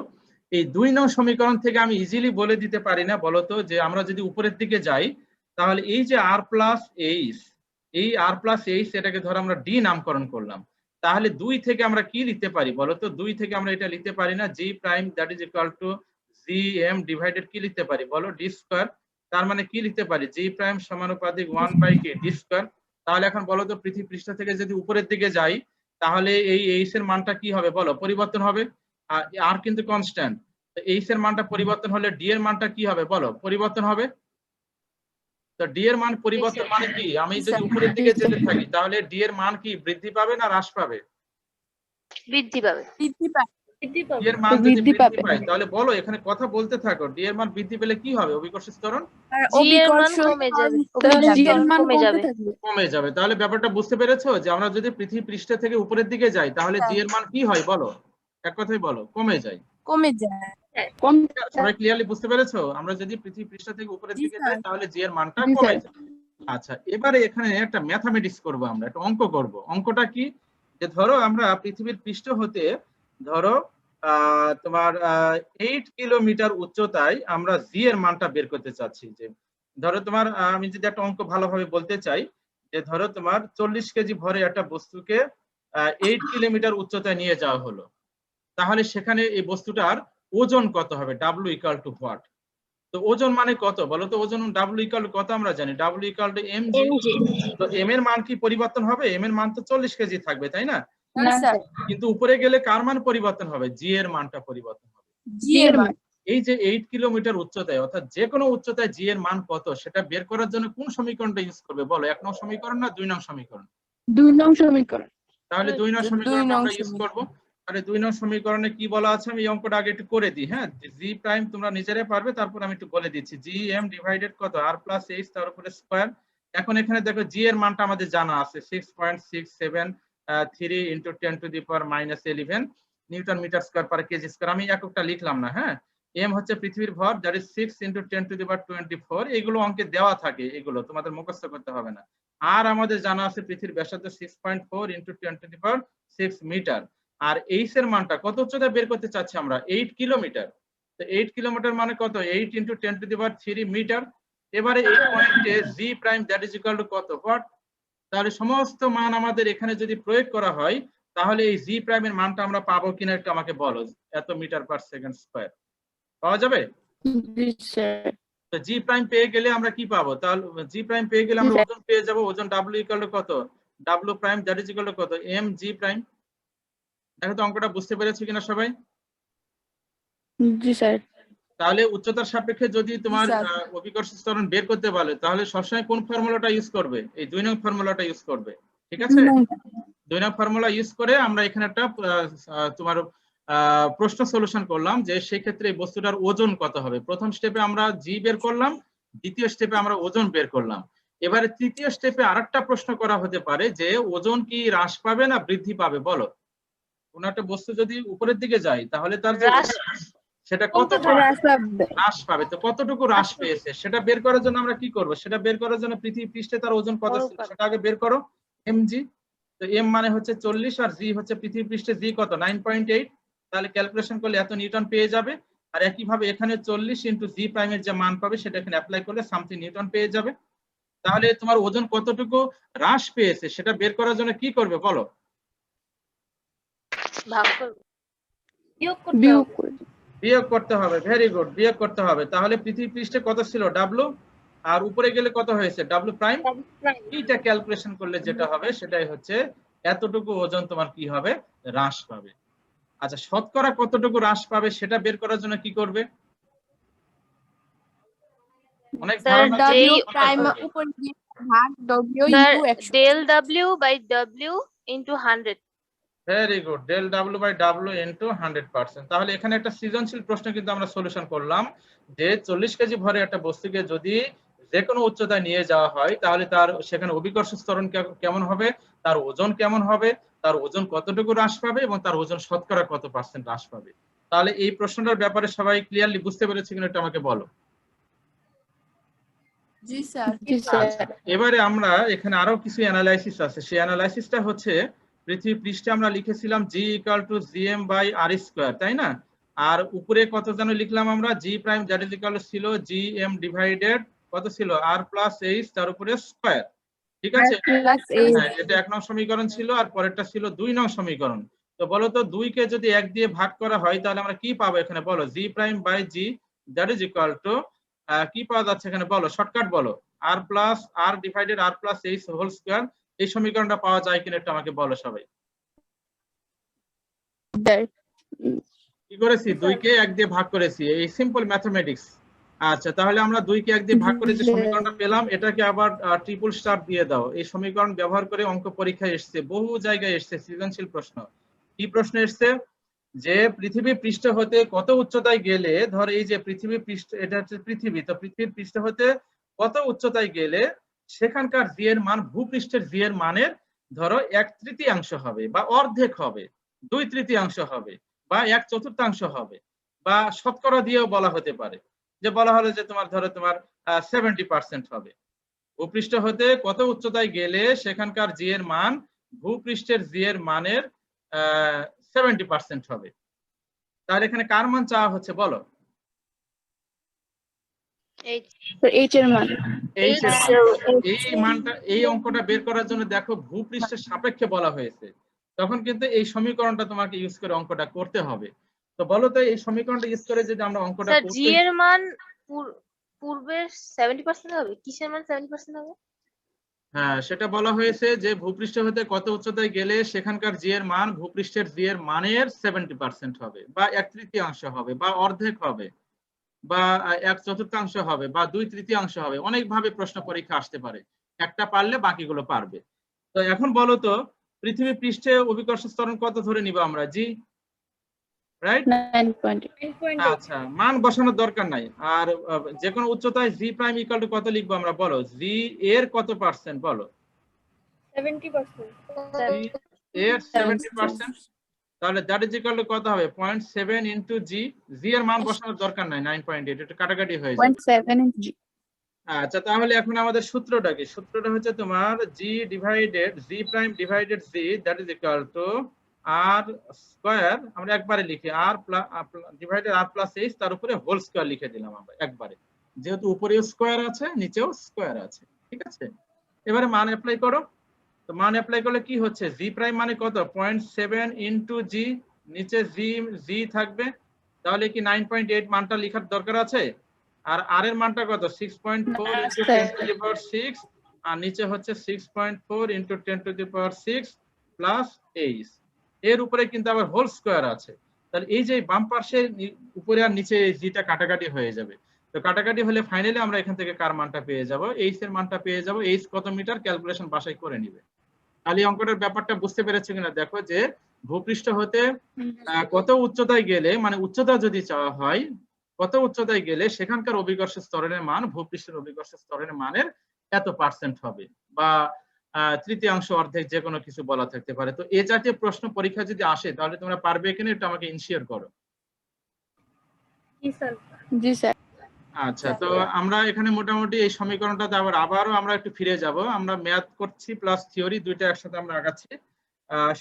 [SPEAKER 1] এই 2 নং সমীকরণ থেকে আমি ইজিলি বলে দিতে পারি না বলো তো যে আমরা যদি উপরের দিকে যাই তাহলে এই যে আর প্লাস এইচ, এই আর প্লাস এইচ এটাকে ধরো আমরা ডি নামকরণ করলাম। তাহলে 2 থেকে আমরা কি লিখতে পারি বলো তো? 2 থেকে আমরা এটা লিখতে পারি না G prime that is equal to G M divided কি লিখতে পারি বলো? D square. তার মানে কি লিখতে পারি? জি প্রাইম সমানুপাতিক 1 বাই কে ডি স্কয়ার। তাহলে এখন বলো তো পৃথিবী পৃষ্ঠ থেকে যদি উপরের দিকে যাই তাহলে এই এইচ এর মানটা কি হবে বলো? পরিবর্তন হবে। আর কিন্তু কনস্ট্যান্ট, তো এইচ এর মানটা পরিবর্তন হলে ডি এর মানটা কি হবে বলো, পরিবর্তন হবে। তো ডি এর মান পরিবর্তন মানে কি, আমি যদি উপরের দিকে যেতে থাকি তাহলে ডি এর মান কি বৃদ্ধি পাবে না হ্রাস পাবে?
[SPEAKER 2] বৃদ্ধি পাবে।
[SPEAKER 4] বৃদ্ধি পায়।
[SPEAKER 1] ডি এর মান যদি বৃদ্ধি পায় তাহলে বলো, এখানে কথা বলতে থাকো, ডি এর মান বৃদ্ধি পেলে কি হবে অভিকর্ষ ত্বরণ?
[SPEAKER 4] আর
[SPEAKER 2] জি এর মান
[SPEAKER 4] অভিকর্ষ
[SPEAKER 2] কমে যাবে,
[SPEAKER 5] তাহলে
[SPEAKER 2] অভিকর্ষ
[SPEAKER 5] জি এর
[SPEAKER 2] ত্বরণ
[SPEAKER 5] মান
[SPEAKER 2] কমে
[SPEAKER 5] কমতে
[SPEAKER 2] যাবে।
[SPEAKER 5] থাকবে।
[SPEAKER 1] কমে যাবে। তাহলে ব্যাপারটা বুঝতে পেরেছো যে আমরা যদি পৃথিবী পৃষ্ঠ থেকে উপরের দিকে যাই তাহলে জি এর মান কি হয় বলো, এক কথাই বলো, কমে যায়।
[SPEAKER 4] কমে যায়।
[SPEAKER 5] কম
[SPEAKER 1] সবাই ক্লিয়ারলি বুঝতে পেরেছো? আমরা যদি পৃথিবী পৃষ্ঠ থেকে উপরের
[SPEAKER 4] জি
[SPEAKER 1] দিকে
[SPEAKER 4] স্যার।
[SPEAKER 1] যাই তাহলে জি এর মানটা
[SPEAKER 5] জি
[SPEAKER 1] কমে
[SPEAKER 5] স্যার।
[SPEAKER 1] যায়। আচ্ছা, এবারে এখানে একটা ম্যাথামেটিক্স করব, আমরা একটা অঙ্ক করব। অঙ্কটা কি, যে ধরো আমরা পৃথিবীর পৃষ্ঠ হতে ধরো তোমার 8 কিলোমিটার উচ্চতায় আমরা জি এর মানটা বের করতে চাচ্ছি। যে ধরো তোমার আমি যদি একটা অঙ্ক ভালোভাবে বলতে চাই, যে ধরো তোমার 40 কেজি ভরে একটা বস্তুকে 8 কিলোমিটার উচ্চতায় নিয়ে যাওয়া হলো, তাহলে সেখানে এই বস্তুটার ওজন কত হবে, ডাব্লিউ ইকুয়াল টু হোয়াট? তো ওজন মানে কত বলো তো, ওজন ডাব্লিউ ইকুয়াল টু কত আমরা জানি, W equal to M G. তো এম এর মান কি পরিবর্তন হবে? এম এর মান তো 40 কেজি থাকবে, তাই না?
[SPEAKER 4] না স্যার,
[SPEAKER 1] কিন্তু উপরে গেলে কার মান পরিবর্তন হবে? জি এর মানটা পরিবর্তন হবে।
[SPEAKER 4] জি এর মান।
[SPEAKER 1] এই যে 8 কিলোমিটার উচ্চতায়, অর্থাৎ যে কোনো উচ্চতায় জি এর মান কত সেটা বের করার জন্য কোন সমীকরণটা ইউজ করবে বলো, 1 নং সমীকরণ না 2 নং সমীকরণ?
[SPEAKER 5] 2 নং সমীকরণ।
[SPEAKER 1] তাহলে 2 নং
[SPEAKER 4] 2
[SPEAKER 1] সমীকরণটা
[SPEAKER 4] নং
[SPEAKER 1] আমরা ইউজ
[SPEAKER 4] সমীকরণ।
[SPEAKER 1] করব। তাহলে 2 নং সমীকরণে কি বলা আছে আমি এই অঙ্কটা আগে একটু করে দিই। হ্যাঁ, জি প্রাইম তোমরা নিজেরাই পারবে, তারপর আমি একটু বলে দিচ্ছি। জি এম ডিভাইডেড কত, আর প্লাস এইচ তার উপরে স্কয়ার। এখন এখানে দেখো জি এর মানটা আমাদের জানা আছে 6.673 into 10 to the power -11 newton metre square per KG square. আমি এককটা লিখলাম না। হ্যাঁ, এম হচ্ছে পৃথিবীর ভর, that is 6 into 10 to the power 24। এগুলো অঙ্কে দেওয়া থাকে, এগুলো তোমাদের মুখস্থ করতে হবে না। আর আমাদের জানা আছে পৃথিবীর ব্যাসার্ধ 6.4 into 10 to the power 6 metre. আর এইচ এর মানটা কত উচ্চতায় বের করতে চাচ্ছি আমরা, 8 কিলোমিটার। তো 8 কিলোমিটার মানে কত, 8 into 10 to the power 3 metre. এবারে এই পয়েন্টে G prime that is equal to কত, হোয়াট? তাহলে সমস্ত মান আমাদের এখানে যদি প্রয়োগ করা হয় তাহলে এই জি প্রাইমের মানটা আমরা পাবো কিনা একটু আমাকে বলো, এত মিটার পার সেকেন্ড স্কয়ার পাওয়া যাবে?
[SPEAKER 5] জি স্যার।
[SPEAKER 1] তো জি প্রাইম পেয়ে গেলে আমরা কি পাবো, তাহলে জি প্রাইম পেয়ে গেলে আমরা ওজন পেয়ে যাব। ওজন ডাব্লিউ ইকুয়াল টু কত, W prime that is equal to কত, এম জি প্রাইম। দেখো তো অঙ্কটা বুঝতে পেরেছো কিনা সবাই?
[SPEAKER 5] জি স্যার।
[SPEAKER 1] তাহলে উচ্চতার সাপেক্ষে যদি তোমার
[SPEAKER 4] স্যার।
[SPEAKER 1] অভিকর্ষ ত্বরণ বের করতে বলে তাহলে সবসময় কোন ফর্মুলাটা ইউজ করবে, এই 2 নং ফর্মুলাটা ইউজ করবে। ঠিক আছে, 2 নং ফর্মুলা ইউজ করে আমরা এখানে একটা তোমার প্রশ্ন সলিউশন করলাম, যে সেই ক্ষেত্রে এই বস্তুটার ওজন কত হবে। প্রথম স্টেপে আমরা জি বের করলাম, দ্বিতীয় স্টেপে আমরা ওজন বের করলাম। এবারে তৃতীয় স্টেপে আরেকটা প্রশ্ন করা হতে পারে যে ওজন কি হ্রাস পাবে না বৃদ্ধি পাবে বলো। কোন একটা বস্তু যদি উপরের দিকে যায় তাহলে তার যে
[SPEAKER 2] হ্রাস
[SPEAKER 1] সেটা কত
[SPEAKER 5] হ্রাস পাবে।
[SPEAKER 1] হ্রাস পাবে। তো কতটুকু হ্রাস পেয়েছে সেটা বের করার জন্য আমরা কি করব, সেটা বের করার জন্য পৃথিবী পৃষ্ঠে তার ওজন কত ছিল সেটা আগে বের করো, এমজি। তো এম মানে হচ্ছে 40 আর জি হচ্ছে পৃথিবী পৃষ্ঠে জি কত 9.8। তাহলে ক্যালকুলেশন করলে এত নিউটন পেয়ে যাবে। আর একইভাবে এখানে 40 ইনটু জি প্রাইমের যে মান পাবে সেটা এখানে অ্যাপ্লাই করলে সামথিং নিউটন পেয়ে যাবে। তাহলে তোমার ওজন কতটুকু হ্রাস পেয়েছে সেটা বের করার জন্য কি করবে বলো,
[SPEAKER 2] ভাগ করব,
[SPEAKER 5] বিয়োগ করে।
[SPEAKER 1] বিয়োগ করতে হবে। ভেরি গুড, বিয়োগ করতে হবে। তাহলে পৃথিবী পৃষ্ঠে কত ছিল ডাব্লু, আর উপরে গেলে কত হয়েছে ডাব্লু প্রাইম। এইটা ক্যালকুলেশন করলে যেটা হবে সেটাই হচ্ছে এতটুকু ওজন তোমার কি হবে, হ্রাস পাবে। আচ্ছা, শতকরা কতটুকু হ্রাস পাবে সেটা বের করার জন্য কি করবে, অনেক
[SPEAKER 2] স্যার
[SPEAKER 1] ধারণা
[SPEAKER 2] যেই
[SPEAKER 4] W প্রাইম উপর দিয়ে ভাগ W
[SPEAKER 2] sir
[SPEAKER 4] into 100।
[SPEAKER 2] Del W by W into 100।
[SPEAKER 1] Very good, del W by W into 100%। তাহলে এখানে একটা সৃজনশীল প্রশ্ন কিন্তু আমরা সলিউশন করলাম, যে 40 কেজি ভরে একটা বস্তুকে যদি যে কোনো উচ্চতায় নিয়ে যাওয়া হয় তাহলে তার সেখানে অভিকর্ষ ত্বরণ কেমন হবে, তার ওজন কেমন হবে, তার ওজন কতটুকু হ্রাস পাবে এবং তার ওজন শতকরা কত পার্সেন্ট হ্রাস পাবে। তাহলে এই প্রশ্নটার ব্যাপারে সবাই ক্লিয়ারলি বুঝতে পেরেছে কিনা এটা আমাকে বলো।
[SPEAKER 4] জি স্যার।
[SPEAKER 5] জি স্যার।
[SPEAKER 1] আচ্ছা, এবারে আমরা এখানে আরো কিছু অ্যানালাইসিস আছে। সেই অ্যানালাইসিসটা হচ্ছে পৃথিবী পৃষ্ঠে আমরা লিখেছিলাম G equal to GM by R square, তাই না? আর উপরে কত যেন লিখলাম আমরা, G prime that is equal to ছিল জিএম ডিভাইডেড কত ছিল আর প্লাস এইচ তার উপরে স্কয়ার। ঠিক আছে, হ্যাঁ, এটা 1 নং সমীকরণ ছিল আর পরেরটা ছিল 2 নং সমীকরণ। তো বলো তো 2 কে যদি 1 দিয়ে ভাগ করা হয় তাহলে আমরা কি পাবো এখানে বলো, G prime by G that is equal to কি পাওয়া যাচ্ছে এখানে বলো, শর্টকাট বলো, R plus R divided R plus H whole square. এই সমীকরণটা পাওয়া যায় কিনা একটু আমাকে বলো সবাই। কি করেছি 2 কে 1 দিয়ে ভাগ করেছি, এই সিম্পল ম্যাথমেটিক্স। আচ্ছা তাহলে আমরা 2 কে 1 দিয়ে ভাগ করে যে সমীকরণটা পেলাম এটাকে আবার ট্রিপল স্টার দিয়ে দাও। এই সমীকরণ ব্যবহার করে অঙ্ক পরীক্ষায় এসেছে, বহু জায়গায় এসেছে সৃজনশীল প্রশ্ন। কি প্রশ্ন এসেছে যে পৃথিবী পৃষ্ঠ হতে কত উচ্চতায় গেলে, ধর এই যে পৃথিবী পৃষ্ঠ, এটা হচ্ছে পৃথিবী, তো পৃথিবীর পৃষ্ঠ হতে কত উচ্চতায় গেলে সেখানকার জি এর মান ভূপৃষ্ঠের জি এর মানের ধরো 1/3 হবে বা অর্ধেক হবে, 2/3 হবে বা 1/4 হবে বা শতকরা দিয়েও বলা হতে পারে, যে বলা হলো যে তোমার ধরো তোমার 70% হবে। ভূপৃষ্ঠ হতে কত উচ্চতায় গেলে সেখানকার জি এর মান ভূপৃষ্ঠের জি এর মানের 70% হবে। তাহলে এখানে কার মান চাওয়া হচ্ছে বলো?
[SPEAKER 5] এইচ এর মান।
[SPEAKER 1] এইচ এর মান। এই মানটা, এই অঙ্কটা বের করার জন্য দেখো ভূপৃষ্ঠের সাপেক্ষে বলা হয়েছে, তখন কিন্তু এই সমীকরণটা তোমাকে ইউজ করে অঙ্কটা করতে হবে। তো বলো তো এই সমীকরণটা ইউজ করে যদি আমরা অঙ্কটা
[SPEAKER 2] স্যার জি
[SPEAKER 1] করতে,
[SPEAKER 2] এর মান পূর্বের 70% হবে, কিসের মান 70% হবে?
[SPEAKER 1] হ্যাঁ সেটা বলা হয়েছে যে ভূপৃষ্ঠ হতে কত উচ্চতায় গেলে সেখানকার জি এর মান ভূপৃষ্ঠের জি এর মানের 70% হবে বা 1/3 হবে বা অর্ধেক হবে বা 1/4 হবে বা 2/3 হবে। অনেকভাবে প্রশ্ন পরীক্ষা আসতে পারে, একটা পারলে বাকিগুলো পারবে। তো এখন বলো তো পৃথিবী পৃষ্ঠে অভিকর্ষ ত্বরণ কত ধরে নিব আমরা? জি, রাইট?
[SPEAKER 5] 9.8।
[SPEAKER 1] আচ্ছা মান বসানোর দরকার নাই। আর যে কোনো উচ্চতায় জি প্রাইম ইকুয়াল টু কত লিখবো আমরা বলো? জি এর কত পার্সেন্ট বলো?
[SPEAKER 3] 70%।
[SPEAKER 1] জি এর 70%, তাহলে দ্যাট ইজ ইকুয়াল টু কত হবে? 0.7 ইনটু জি। জি এর মান বসানোর দরকার নাই, 9.8, এটা কাটাকাটি হয়ে যাবে।
[SPEAKER 5] 0.7 ইঞ্চি।
[SPEAKER 1] আচ্ছা তাহলে এখন আমাদের সূত্রটা কি? সূত্রটা হচ্ছে তোমার G divided G prime divided G, that is equal to R square, আমরা একবারে লিখি R divided R plus H, তার উপরে হোল স্কয়ার লিখে দিলাম আমরা একবারে, যেহেতু উপরেও স্কয়ার আছে নিচেও স্কয়ার আছে। ঠিক আছে, এবারে মান অ্যাপ্লাই করো। তো মান অ্যাপ্লাই করলে কি হচ্ছে? জি প্রাইম মানে কত? 0.7 ইনটু জি, নিচে জি জি থাকবে, তাহলে কি 9.8 মানটা লেখার দরকার আছে? আর আর এর মানটা কত? 6.4 ইনটু 10 টু দি পাওয়ার 6, আর নিচে হচ্ছে 6.4 into 10 to the power 6 plus 8, এর উপরে কিন্তু আবার হোল স্কয়ার আছে। তাহলে এই যে বাম পাশে উপরে আর নিচে জিটা কাটাকাটি হয়ে যাবে। তো কাটাকাটি হলে ফাইনালি আমরা এখান থেকে কার মানটা পেয়ে যাব? এইচ এর মানটা পেয়ে যাব। এইচ কত মিটার? ক্যালকুলেশন বাসায় করে নিবে। তাহলে অঙ্কটার ব্যাপারটা বুঝতে পেরেছো কিনা দেখো, যে ভূপৃষ্ঠ হতে কত উচ্চতায় গেলে, মানে উচ্চতা যদি চাওয়া হয় কত উচ্চতায় গেলে সেখানকার অভিকর্ষ ত্বরণের মান ভূপৃষ্ঠের অভিকর্ষ ত্বরণের মানের এত পার্সেন্ট হবে বা তৃতীয়াংশ অর্ধেক, যে কোনো কিছু বলা থাকতে পারে। তো এ জাতীয় প্রশ্ন পরীক্ষা যদি আসে তাহলে তোমরা পারবে কিনা এটা আমাকে ইনশিওর করো।
[SPEAKER 5] জি স্যার।
[SPEAKER 1] আচ্ছা তো আমরা এখানে মোটামুটি এই সমীকরণটাতে আবারও আমরা একটু ফিরে যাব। আমরা ম্যাথ করছি প্লাস থিওরি, দুইটা একসাথে আমরা আগাচ্ছি।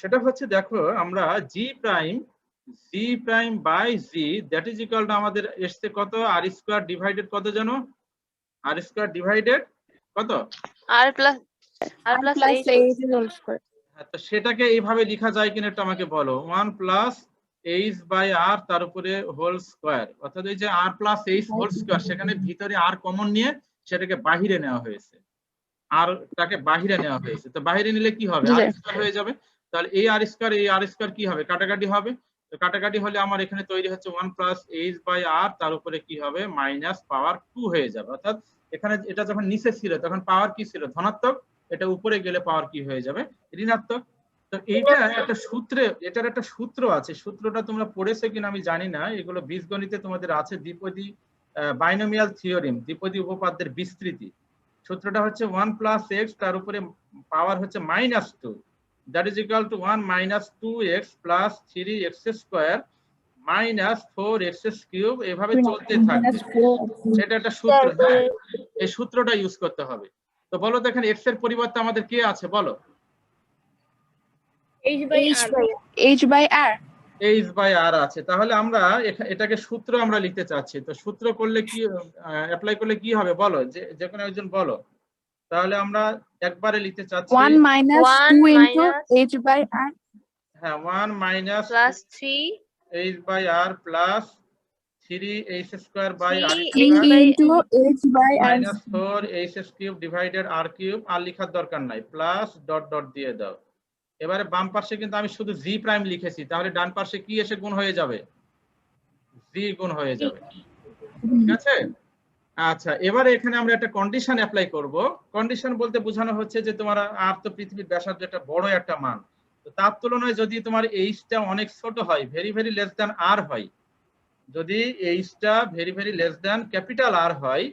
[SPEAKER 1] সেটা হচ্ছে দেখো আমরা G prime by G, that is equal to আমাদের এসছে কত? আর স্কয়ার ডিভাইডেড কত জানো? আর স্কয়ার ডিভাইডেড কত?
[SPEAKER 2] R plus
[SPEAKER 5] plus H whole square.
[SPEAKER 1] হ্যাঁ, তো সেটাকে এইভাবে লেখা যায় কিনা একটু আমাকে বলো। 1 প্লাস এইচ বাই আর, তার উপরে হোল স্কয়ার, অর্থাৎ এই যে আর প্লাস এইচ হোল স্কয়ার, সেখানে ভিতরে আর কমন নিয়ে সেটাকে বাহিরে নেওয়া হয়েছে, আর তাকে বাহিরে নেওয়া হয়েছে। তো বাহিরে নিলে কি হবে? আর স্কয়ার হয়ে যাবে। তাহলে এই আর স্কয়ার কি হবে? কাটাকাটি হবে। তো কাটাকাটি হলে আমার এখানে তৈরি হচ্ছে 1 প্লাস এইচ বাই আর, তার উপরে কি হবে? মাইনাস পাওয়ার 2 হয়ে যাবে। অর্থাৎ এখানে এটা যখন নিচে ছিল তখন পাওয়ার কি ছিল? ধনাত্মক, এটা উপরে গেলে পাওয়ার কি হয়ে যাবে? ঋণাত্মক। তো এইটা একটা সূত্রে, এটার একটা সূত্র আছে, সূত্রটা তোমরা পড়েছো কিনা আমি জানি না, এগুলো বীজগণিতে তোমাদের আছে, দ্বিপদী বাইনোমিয়াল থিওরেম, দ্বিপদী উপপাদ্যের বিস্তৃতি। সূত্রটা হচ্ছে 1 প্লাস এক্স, তার উপরে পাওয়ার হচ্ছে -2, that is equal to 1 minus 2x plus 3x square minus 4x cube, এভাবে চলতে থাকবে। এটা একটা সূত্র, হ্যাঁ এই সূত্রটা ইউজ করতে হবে। তো বলো তো এখানে x এর পরিবর্তে আমাদের কে আছে বলো?
[SPEAKER 5] H by R.
[SPEAKER 1] H by R আছে। তাহলে আমরা এটাকে সূত্র আমরা লিখতে চাচ্ছি। তো সূত্র করলে কি অ্যাপ্লাই করলে কি হবে বলো? যে কোনো একজন বলো। তাহলে আমরা একবারে লিখতে চাচ্ছি
[SPEAKER 5] 1 minus 2 into H by R.
[SPEAKER 1] হ্যাঁ 1 minus
[SPEAKER 2] plus 3
[SPEAKER 1] H by R plus 3h square by R
[SPEAKER 5] 3 into H by R
[SPEAKER 1] minus 4h cube divided R cube. আর লেখার দরকার নাই, প্লাস ডট ডট দিয়ে দাও। এবারে বাম পাশে কিন্তু আমি শুধু জি প্রাইম লিখেছি, তাহলে ডান পাশে কি এসে গুণ হয়ে যাবে? দ্বিগুণ হয়ে যাবে, ঠিক আছে? আচ্ছা, এবারে এখানে আমরা একটা কন্ডিশন অ্যাপ্লাই করব। কন্ডিশন বলতে বোঝানো হচ্ছে যে তোমার আর তো পৃথিবীর ব্যাসার্ধ একটা বড় একটা মান, তো তার তুলনায় যদি তোমার এইচটা অনেক ছোট হয়, very very less than R হয়, যদি এইচটা very very less than capital R হয়,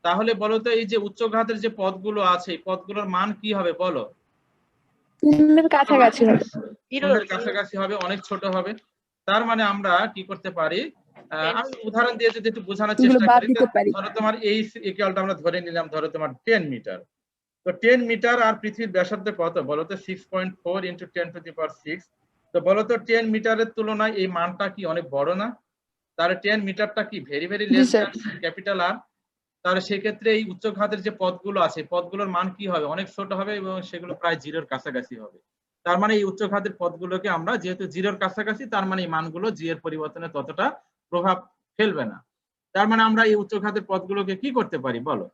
[SPEAKER 1] তাহলে বলো তো এই যে উচ্চঘাতের যে পদগুলো আছে এই পদগুলোর মান কি হবে বলো?
[SPEAKER 5] শূন্যের কাছাকাছি হবে।
[SPEAKER 1] শূন্যের কাছাকাছি হবে, অনেক ছোট হবে। তার মানে আমরা কি করতে পারি, আমি উদাহরণ দিয়ে যদি একটু বোঝানোর
[SPEAKER 5] এগুলো
[SPEAKER 1] চেষ্টা
[SPEAKER 5] বাদ
[SPEAKER 1] করি,
[SPEAKER 5] দিতে পারি।
[SPEAKER 1] ধরো তোমার এই ইকুয়ালটা আমরা ধরে নিলাম, ধরো তোমার 10 মিটার। তো 10 মিটার আর পৃথিবীর ব্যাসার্ধ কত বলো তো? 6.4 × 10⁶। তো বলো তো 10 মিটারের তুলনায় এই মানটা কি অনেক বড় না? তাহলে 10 মিটারটা কি very very
[SPEAKER 5] G
[SPEAKER 1] less
[SPEAKER 5] sir.
[SPEAKER 1] Than capital R. তাহলে সেক্ষেত্রে এই উচ্চঘাতের যে পদগুলো আছে পদগুলোর মান কি হবে? অনেক ছোট হবে এবং সেগুলো প্রায় জিরোর কাছাকাছি হবে। তার মানে এই উচ্চঘাতের পদগুলোকে আমরা যেহেতু জিরোর কাছাকাছি, তার মানে এই মানগুলো জি এর পরিবর্তনে ততটা প্রভাব ফেলবে না। তার মানে আমরা এই উচ্চঘাতের পদগুলোকে কি করতে পারি বলো?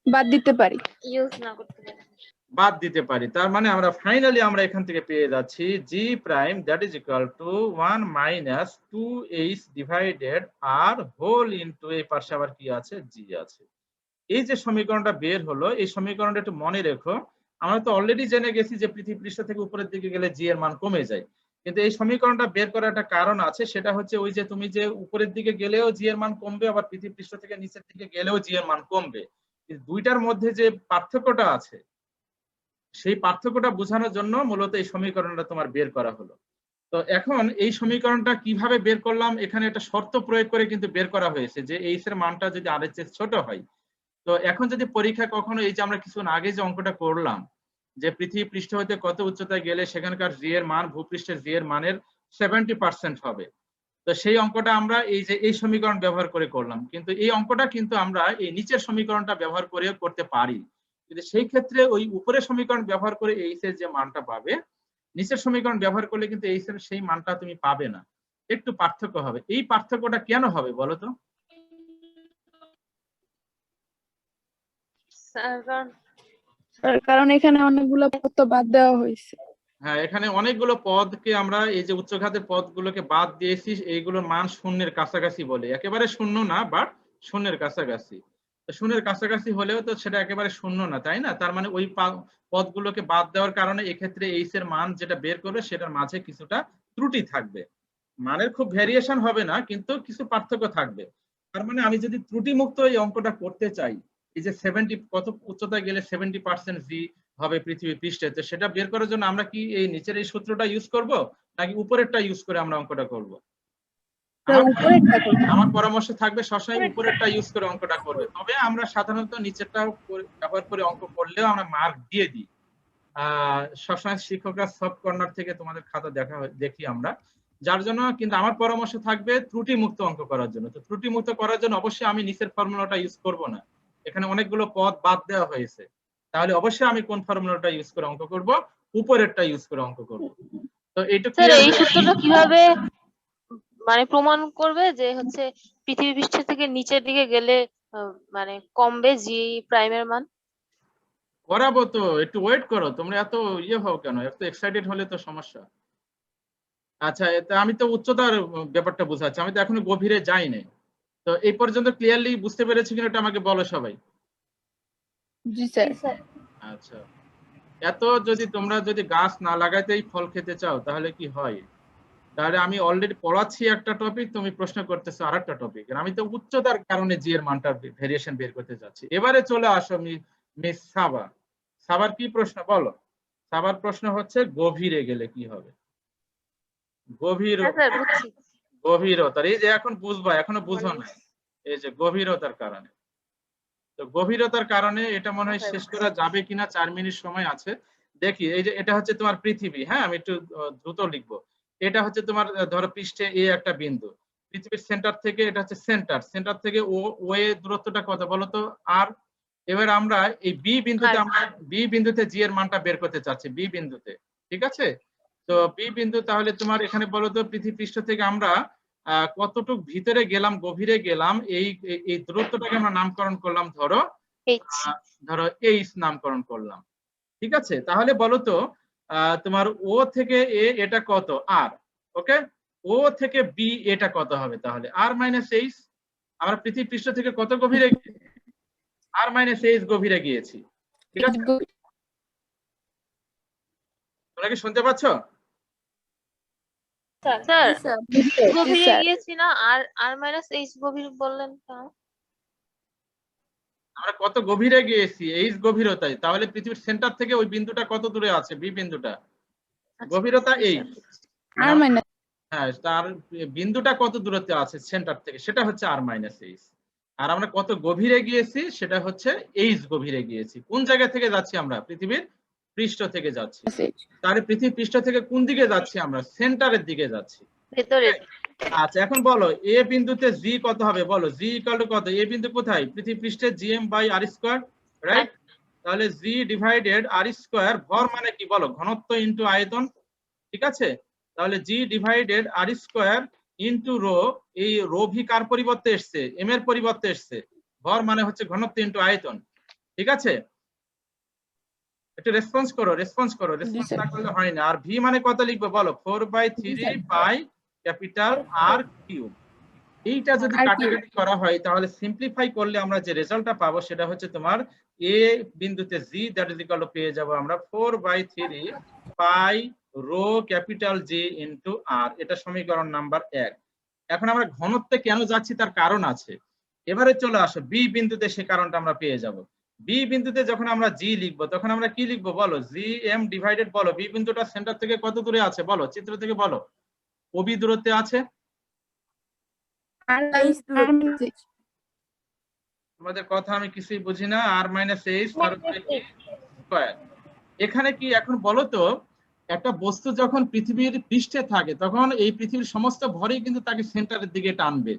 [SPEAKER 5] বাদ দিতে পারি।
[SPEAKER 2] ইউজ না করতে পারি।
[SPEAKER 1] বাদ দিতে পারি। তার মানে আমরা ফাইনালি আমরা এখান থেকে পেয়ে যাচ্ছি G prime that is equal to 1 - 2h divided R whole into এই পাশে আবার কি আছে? জি আছে। এই যে সমীকরণটা বের হলো, এই সমীকরণটা একটু মনে রেখো। আমরা তো অলরেডি জেনে গেছি যে পৃথিবী পৃষ্ঠ থেকে উপরের দিকে গেলে জি এর মান কমে যায়, কিন্তু এই সমীকরণটা বের করার একটা কারণ আছে, সেটা হচ্ছে ওই যে তুমি যে উপরের দিকে গেলেও জি এর মান কমবে, আবার পৃথিবী পৃষ্ঠ থেকে নিচের দিকে গেলেও জি এর মান কমবে। কিন্তু দুইটার মধ্যে যে পার্থক্যটা আছে সেই পার্থক্যটা বোঝানোর জন্য মূলত এই সমীকরণটা তোমার বের করা হলো। তো এখন এই সমীকরণটা কিভাবে বের করলাম? এখানে একটা শর্ত প্রয়োগ করে কিন্তু বের করা হয়েছে যে এইচ এর মানটা যদি আর এর চেয়ে ছোট হয়। তো এখন যদি পরীক্ষা কখনো এই যে আমরা কিছুক্ষণ আগে যে অঙ্কটা করলাম যে পৃথিবী পৃষ্ঠ হতে কত উচ্চতায় গেলে সেখানকার জি এর মান ভূপৃষ্ঠের জি এর মানের 70% হবে, তো সেই অঙ্কটা আমরা এই যে এই সমীকরণ ব্যবহার করে করলাম। কিন্তু এই অঙ্কটা কিন্তু আমরা এই নিচের সমীকরণটা ব্যবহার করেও করতে পারি, কিন্তু সেই ক্ষেত্রে ওই উপরের সমীকরণ ব্যবহার করে এইচ এর যে মানটা পাবে, নিচের সমীকরণ ব্যবহার করলে কিন্তু এইচ এর সেই মানটা তুমি পাবে না, একটু পার্থক্য হবে। এই পার্থক্যটা কেন হবে বলো তো?
[SPEAKER 2] স্যার, কারণ
[SPEAKER 5] কারণ এখানে অনেকগুলো পদ তো বাদ দেওয়া হয়েছে।
[SPEAKER 1] হ্যাঁ, এখানে অনেকগুলো পদকে আমরা এই যে উচ্চঘাতের পদগুলোকে বাদ দিয়েছি, এইগুলোর মান শূন্যের কাছাকাছি বলে, একেবারে শূন্য না বাট শূন্যের কাছাকাছি। তো শূন্যের কাছাকাছি হলেও তো সেটা একেবারে শূন্য না, তাই না? তার মানে ওই পদগুলোকে বাদ দেওয়ার কারণে এক্ষেত্রে এইচ এর মান যেটা বের করবে সেটার মাঝে কিছুটা ত্রুটি থাকবে, মানের খুব ভেরিয়েশন হবে না কিন্তু কিছু পার্থক্য থাকবে। তার মানে আমি যদি ত্রুটি মুক্ত এই অঙ্কটা করতে চাই, এই যে 70 কত উচ্চতায় গেলে 70% জি হবে পৃথিবী পৃষ্ঠে, তো সেটা বের করার জন্য আমরা কি এই নিচের এই সূত্রটা ইউজ করব নাকি উপরেরটা ইউজ করে আমরা অঙ্কটা করব?
[SPEAKER 5] উপরেরটা করব।
[SPEAKER 1] আমার পরামর্শ থাকবে সবসময় উপরেরটা ইউজ করে অঙ্কটা করবে। তবে আমরা সাধারণত নিচেরটা ব্যবহার করে অঙ্ক করলেও আমরা মার্ক দিয়ে দিই। সবসময় শিক্ষকরা সফট কর্নার থেকে তোমাদের খাতা দেখি আমরা, যার জন্য কিন্তু আমার পরামর্শ থাকবে ত্রুটি মুক্ত অঙ্ক করার জন্য। তো ত্রুটি মুক্ত করার জন্য অবশ্যই আমি নিচের ফর্মুলাটা ইউজ করব না, এখানে অনেকগুলো পদ বাদ দেওয়া হয়েছে, তাহলে অবশ্যই আমি কোন ফর্মুলাটা ইউজ করে অঙ্ক করব? উপরেরটা ইউজ করে অঙ্ক করব। তো এইটুকু
[SPEAKER 2] স্যার এই সূত্রটা কিভাবে মানে প্রমাণ করবে যে হচ্ছে পৃথিবী পৃষ্ঠ থেকে নিচের দিকে গেলে মানে কমবে জি প্রাইমের মান?
[SPEAKER 1] করাবো তো, একটু ওয়েট করো, তোমরা এত ইয়ে হও কেন, এত এক্সাইটেড হলে তো সমস্যা। আচ্ছা, এটা আমি তো উচ্চতার ব্যাপারটা বোঝাচ্ছি, আমি তো এখনো গভীরে যাইনি। তো এই পর্যন্ত ক্লিয়ারলি বুঝতে পেরেছি কিনা এটা আমাকে বলো সবাই।
[SPEAKER 5] জি স্যার।
[SPEAKER 1] আচ্ছা, এত যদি তোমরা যদি গাছ না লাগাইতেই ফল খেতে চাও তাহলে কি হয়? তাহলে আমি অলরেডি পড়াচ্ছি একটা টপিক, তুমি প্রশ্ন করতেছো আরেকটা টপিক, আমি তো উচ্চতার কারণে জি এর মানটা ভেরিয়েশন বের করতে যাচ্ছি। এবারে চলে আসো মিস সাবা। সাবার কি প্রশ্ন বলো? সাবার প্রশ্ন হচ্ছে গভীরে গেলে কি হবে?
[SPEAKER 2] হ্যাঁ স্যার, বুঝছি।
[SPEAKER 1] গভীরতার, এই যে এখন বুঝবা, এখনো বুঝো না, এই যে গভীরতার কারণে। তো গভীরতার কারণে এটা মনে হয় শেষ করা যাবে কিনা, 4 মিনিট সময় আছে। দেখি, এই যে এটা হচ্ছে তোমার পৃথিবী, হ্যাঁ আমি একটু দ্রুত লিখবো। এটা হচ্ছে তোমার ধরো পৃষ্ঠে এ একটা বিন্দু, পৃথিবীর সেন্টার থেকে এটা হচ্ছে সেন্টার থেকে ও এ দূরত্বটা কত বলো তো? আর এবার আমরা এই বি বিন্দুতে জি এর মানটা বের করতে চাচ্ছি, বি বিন্দুতে, ঠিক আছে? তো বি বিন্দু, তাহলে তোমার এখানে বলো তো পৃথিবী পৃষ্ঠ থেকে আমরা কতটুক ভিতরে গেলাম, গভীরে গেলাম, এই দূরত্বটাকে আমরা নামকরণ করলাম ধরো এইচ নামকরণ করলাম, ঠিক আছে? তাহলে বলো তো তোমার ও থেকে এ এটা কত? আর। ওকে, ও ও থেকে বি এটা কত হবে তাহলে আর মাইনাস এইচ। আমরা পৃথিবী পৃষ্ঠ থেকে কত গভীরে আর মাইনাস এইচ গভীরে গিয়েছি, ঠিক আছে? তোমরা কি শুনতে পাচ্ছ?
[SPEAKER 2] স্যার
[SPEAKER 4] স্যার
[SPEAKER 2] গভীরে গিয়েছি না, আর আর মাইনাস এইচ গভীর বললেন কেন?
[SPEAKER 1] আমরা কত গভীরে গিয়েছি এইচ গভীরতায়, তাহলে পৃথিবীর সেন্টার থেকে ওই বিন্দুটা কত দূরে আছে বি বিন্দুটা, গভীরতা এইচ।
[SPEAKER 5] আর মাইনাস
[SPEAKER 1] হ্যাঁ, তার বিন্দুটা কত দূরত্বে আছে সেন্টার থেকে সেটা হচ্ছে আর মাইনাস এইচ। আর আমরা কত গভীরে গিয়েছি সেটা হচ্ছে এইচ গভীরে গিয়েছি। কোন জায়গা থেকে যাচ্ছি আমরা? পৃথিবীর পৃষ্ঠ থেকে যাচ্ছি। তাহলে পৃথিবীর পৃষ্ঠ থেকে কোন দিকে যাচ্ছি আমরা? সেন্টারের দিকে যাচ্ছি।
[SPEAKER 2] ভেতরে।
[SPEAKER 1] আচ্ছা, এখন বলো এ বিন্দুতে জি কত হবে বলো? জি ইকুয়াল টু কত? এ বিন্দু কোথায়? পৃথিবী পৃষ্ঠে GM by R square, right? তাহলে জি ডিভাইডেড আর স্কয়ার, ভর মানে কি বলো? ঘনত্ব ইনটু আয়তন, ঠিক আছে? তাহলে জি ডিভাইডেড আর স্কয়ার ইনটু রো, এই রো ভি কার পরিবর্তে এসছে? এম এর পরিবর্তে এসছে। ভর মানে হচ্ছে ঘনত্ব ইনটু আয়তন, ঠিক আছে? একটু রেসপন্স করো, রেসপন্স না করলে হয় না। আর ভি মানে কত লিখবো বলো? 4/3 পাই ক্যাপিটাল আর কিউব। এইটা যদি কাটাকাটি করা হয় তাহলে সিম্পলিফাই করলে আমরা যে রেজাল্টটা পাবো সেটা হচ্ছে তোমার এ বিন্দুতে G that is equal to পেয়ে যাবো আমরা 4/3 pi rho capital G into R. এটা সমীকরণ নাম্বার 1। এখন আমরা ঘনত্বে কেন যাচ্ছি তার কারণ আছে। এবারে চলে আসো বি বিন্দুতে, সে কারণটা আমরা পেয়ে যাব। বি বিন্দুতে যখন আমরা জি লিখবো তখন আমরা কি লিখবো বলো? জি এম ডিভাইডেড, বলো বি বিন্দুটা সেন্টার থেকে কত দূরে আছে বলো? চিত্র থেকে বলো। ওবি দূরত্বে আছে। তোমাদের কথা আমি কিছুই বুঝি না। আর মাইনাস এইচ তার উপরে কি স্কয়ার। এখানে কি এখন বলো তো, একটা বস্তু যখন পৃথিবীর পৃষ্ঠে থাকে তখন এই পৃথিবীর সমস্ত ভরই কিন্তু তাকে সেন্টারের দিকে টানবে।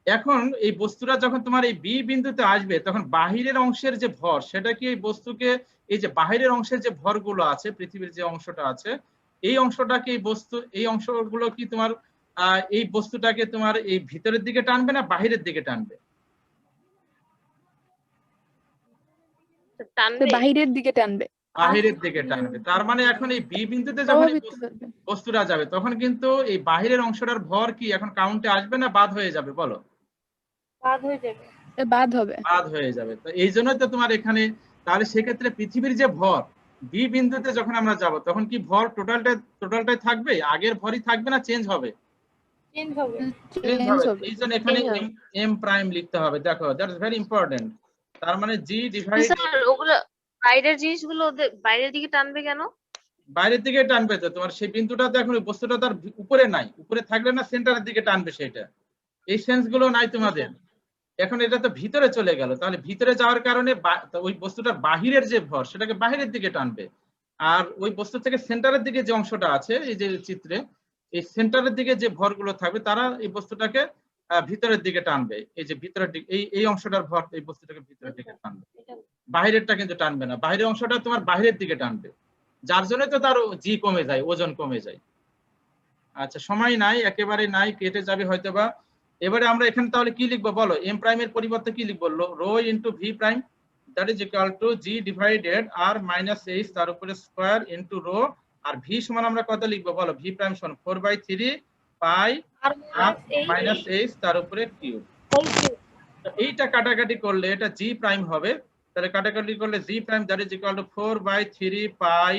[SPEAKER 1] এখন এই বস্তুটা যখন তোমার এই বি বিন্দুতে আসবে তখন বাহিরের অংশের যে ভর সেটা কি এই বস্তুকে, এই যে বাহিরের অংশের যে ভরগুলো আছে পৃথিবীর যে অংশটা আছে এই অংশটাকে, এই বস্তু এই অংশগুলো কি তোমার এই বস্তুটাকে তোমার এই ভিতরের দিকে টানবে না বাহিরের দিকে টানবে?
[SPEAKER 5] বাহিরের দিকে টানবে।
[SPEAKER 1] বাহিরের দিকে টানবে। তার মানে এখন এই বি বিন্দুতে যখন বস্তুটা যাবে তখন কিন্তু এই বাহিরের অংশটার ভর কি এখন কাউন্টে আসবে না বাদ হয়ে যাবে বলো?
[SPEAKER 3] বাদ হয়ে যাবে।
[SPEAKER 5] বাদ হবে।
[SPEAKER 1] বাদ হয়ে যাবে। তো এই জন্যই তো তোমার এখানে, তাহলে সেক্ষেত্রে পৃথিবীর যে ভর বি বিন্দুতে যখন আমরা যাব তখন কি ভর টোটালটাই থাকবে? আগের ভরই থাকবে না চেঞ্জ হবে?
[SPEAKER 3] চেঞ্জ হবে।
[SPEAKER 1] এই জন্য এখানে এম প্রাইম লিখতে হবে। দেখো দ্যাট ইজ ভেরি ইম্পর্টেন্ট। তার মানে জি ডিভাইড,
[SPEAKER 2] স্যার ওগুলো বাইরের জিনিসগুলো ওদের বাইরের দিকে টানবে কেন?
[SPEAKER 1] বাইরের দিকে টানবে তো। তোমার সেই বিন্দুটা তো এখন বস্তুটা তার উপরে নাই, উপরে থাকলে না সেন্টারের দিকে টানবে সেটা। এই সেন্স গুলো নাই তোমাদের। এখন এটা তো ভিতরে চলে গেল, তাহলে ভিতরে যাওয়ার কারণে ওই বস্তুটার বাহিরের যে ভর সেটাকে বাহিরের দিকে টানবে। আর ওই বস্তু থেকে সেন্টারের দিকে যে অংশটা আছে এই যে চিত্রে, এই সেন্টারের দিকে যে ভরগুলো থাকবে তারা এই বস্তুটাকে ভিতরের দিকে টানবে। এই যে ভিতরের দিকে এই অংশটার ভর এই বস্তুটাকে ভিতরের দিকে টানবে, বাহিরেরটা কিন্তু টানবে না। বাহিরের অংশটা তোমার বাহিরের দিকে টানবে, যার জন্য তো তার জি কমে যায়, ওজন কমে যায়। আচ্ছা, সময় নাই, একেবারে নাই, কেটে যাবে হয়তোবা। এবারে আমরা এখানে তাহলে কি লিখবো বলো? এম প্রাইমের পরিবর্তে কি লিখবো? Rho into V prime that is equal to G divided R minus H তার উপরে স্কয়ার ইনটু রো। আর ভি সমান আমরা কত লিখবো বলো? ভি প্রাইম সমান 4/3 পাই আর মাইনাস এইচ তার উপরে কিউব। এইটা কাটাকাটি করলে এটা জি প্রাইম হবে। তাহলে কাটাকাটি করলে G prime that is equal to 4/3 pi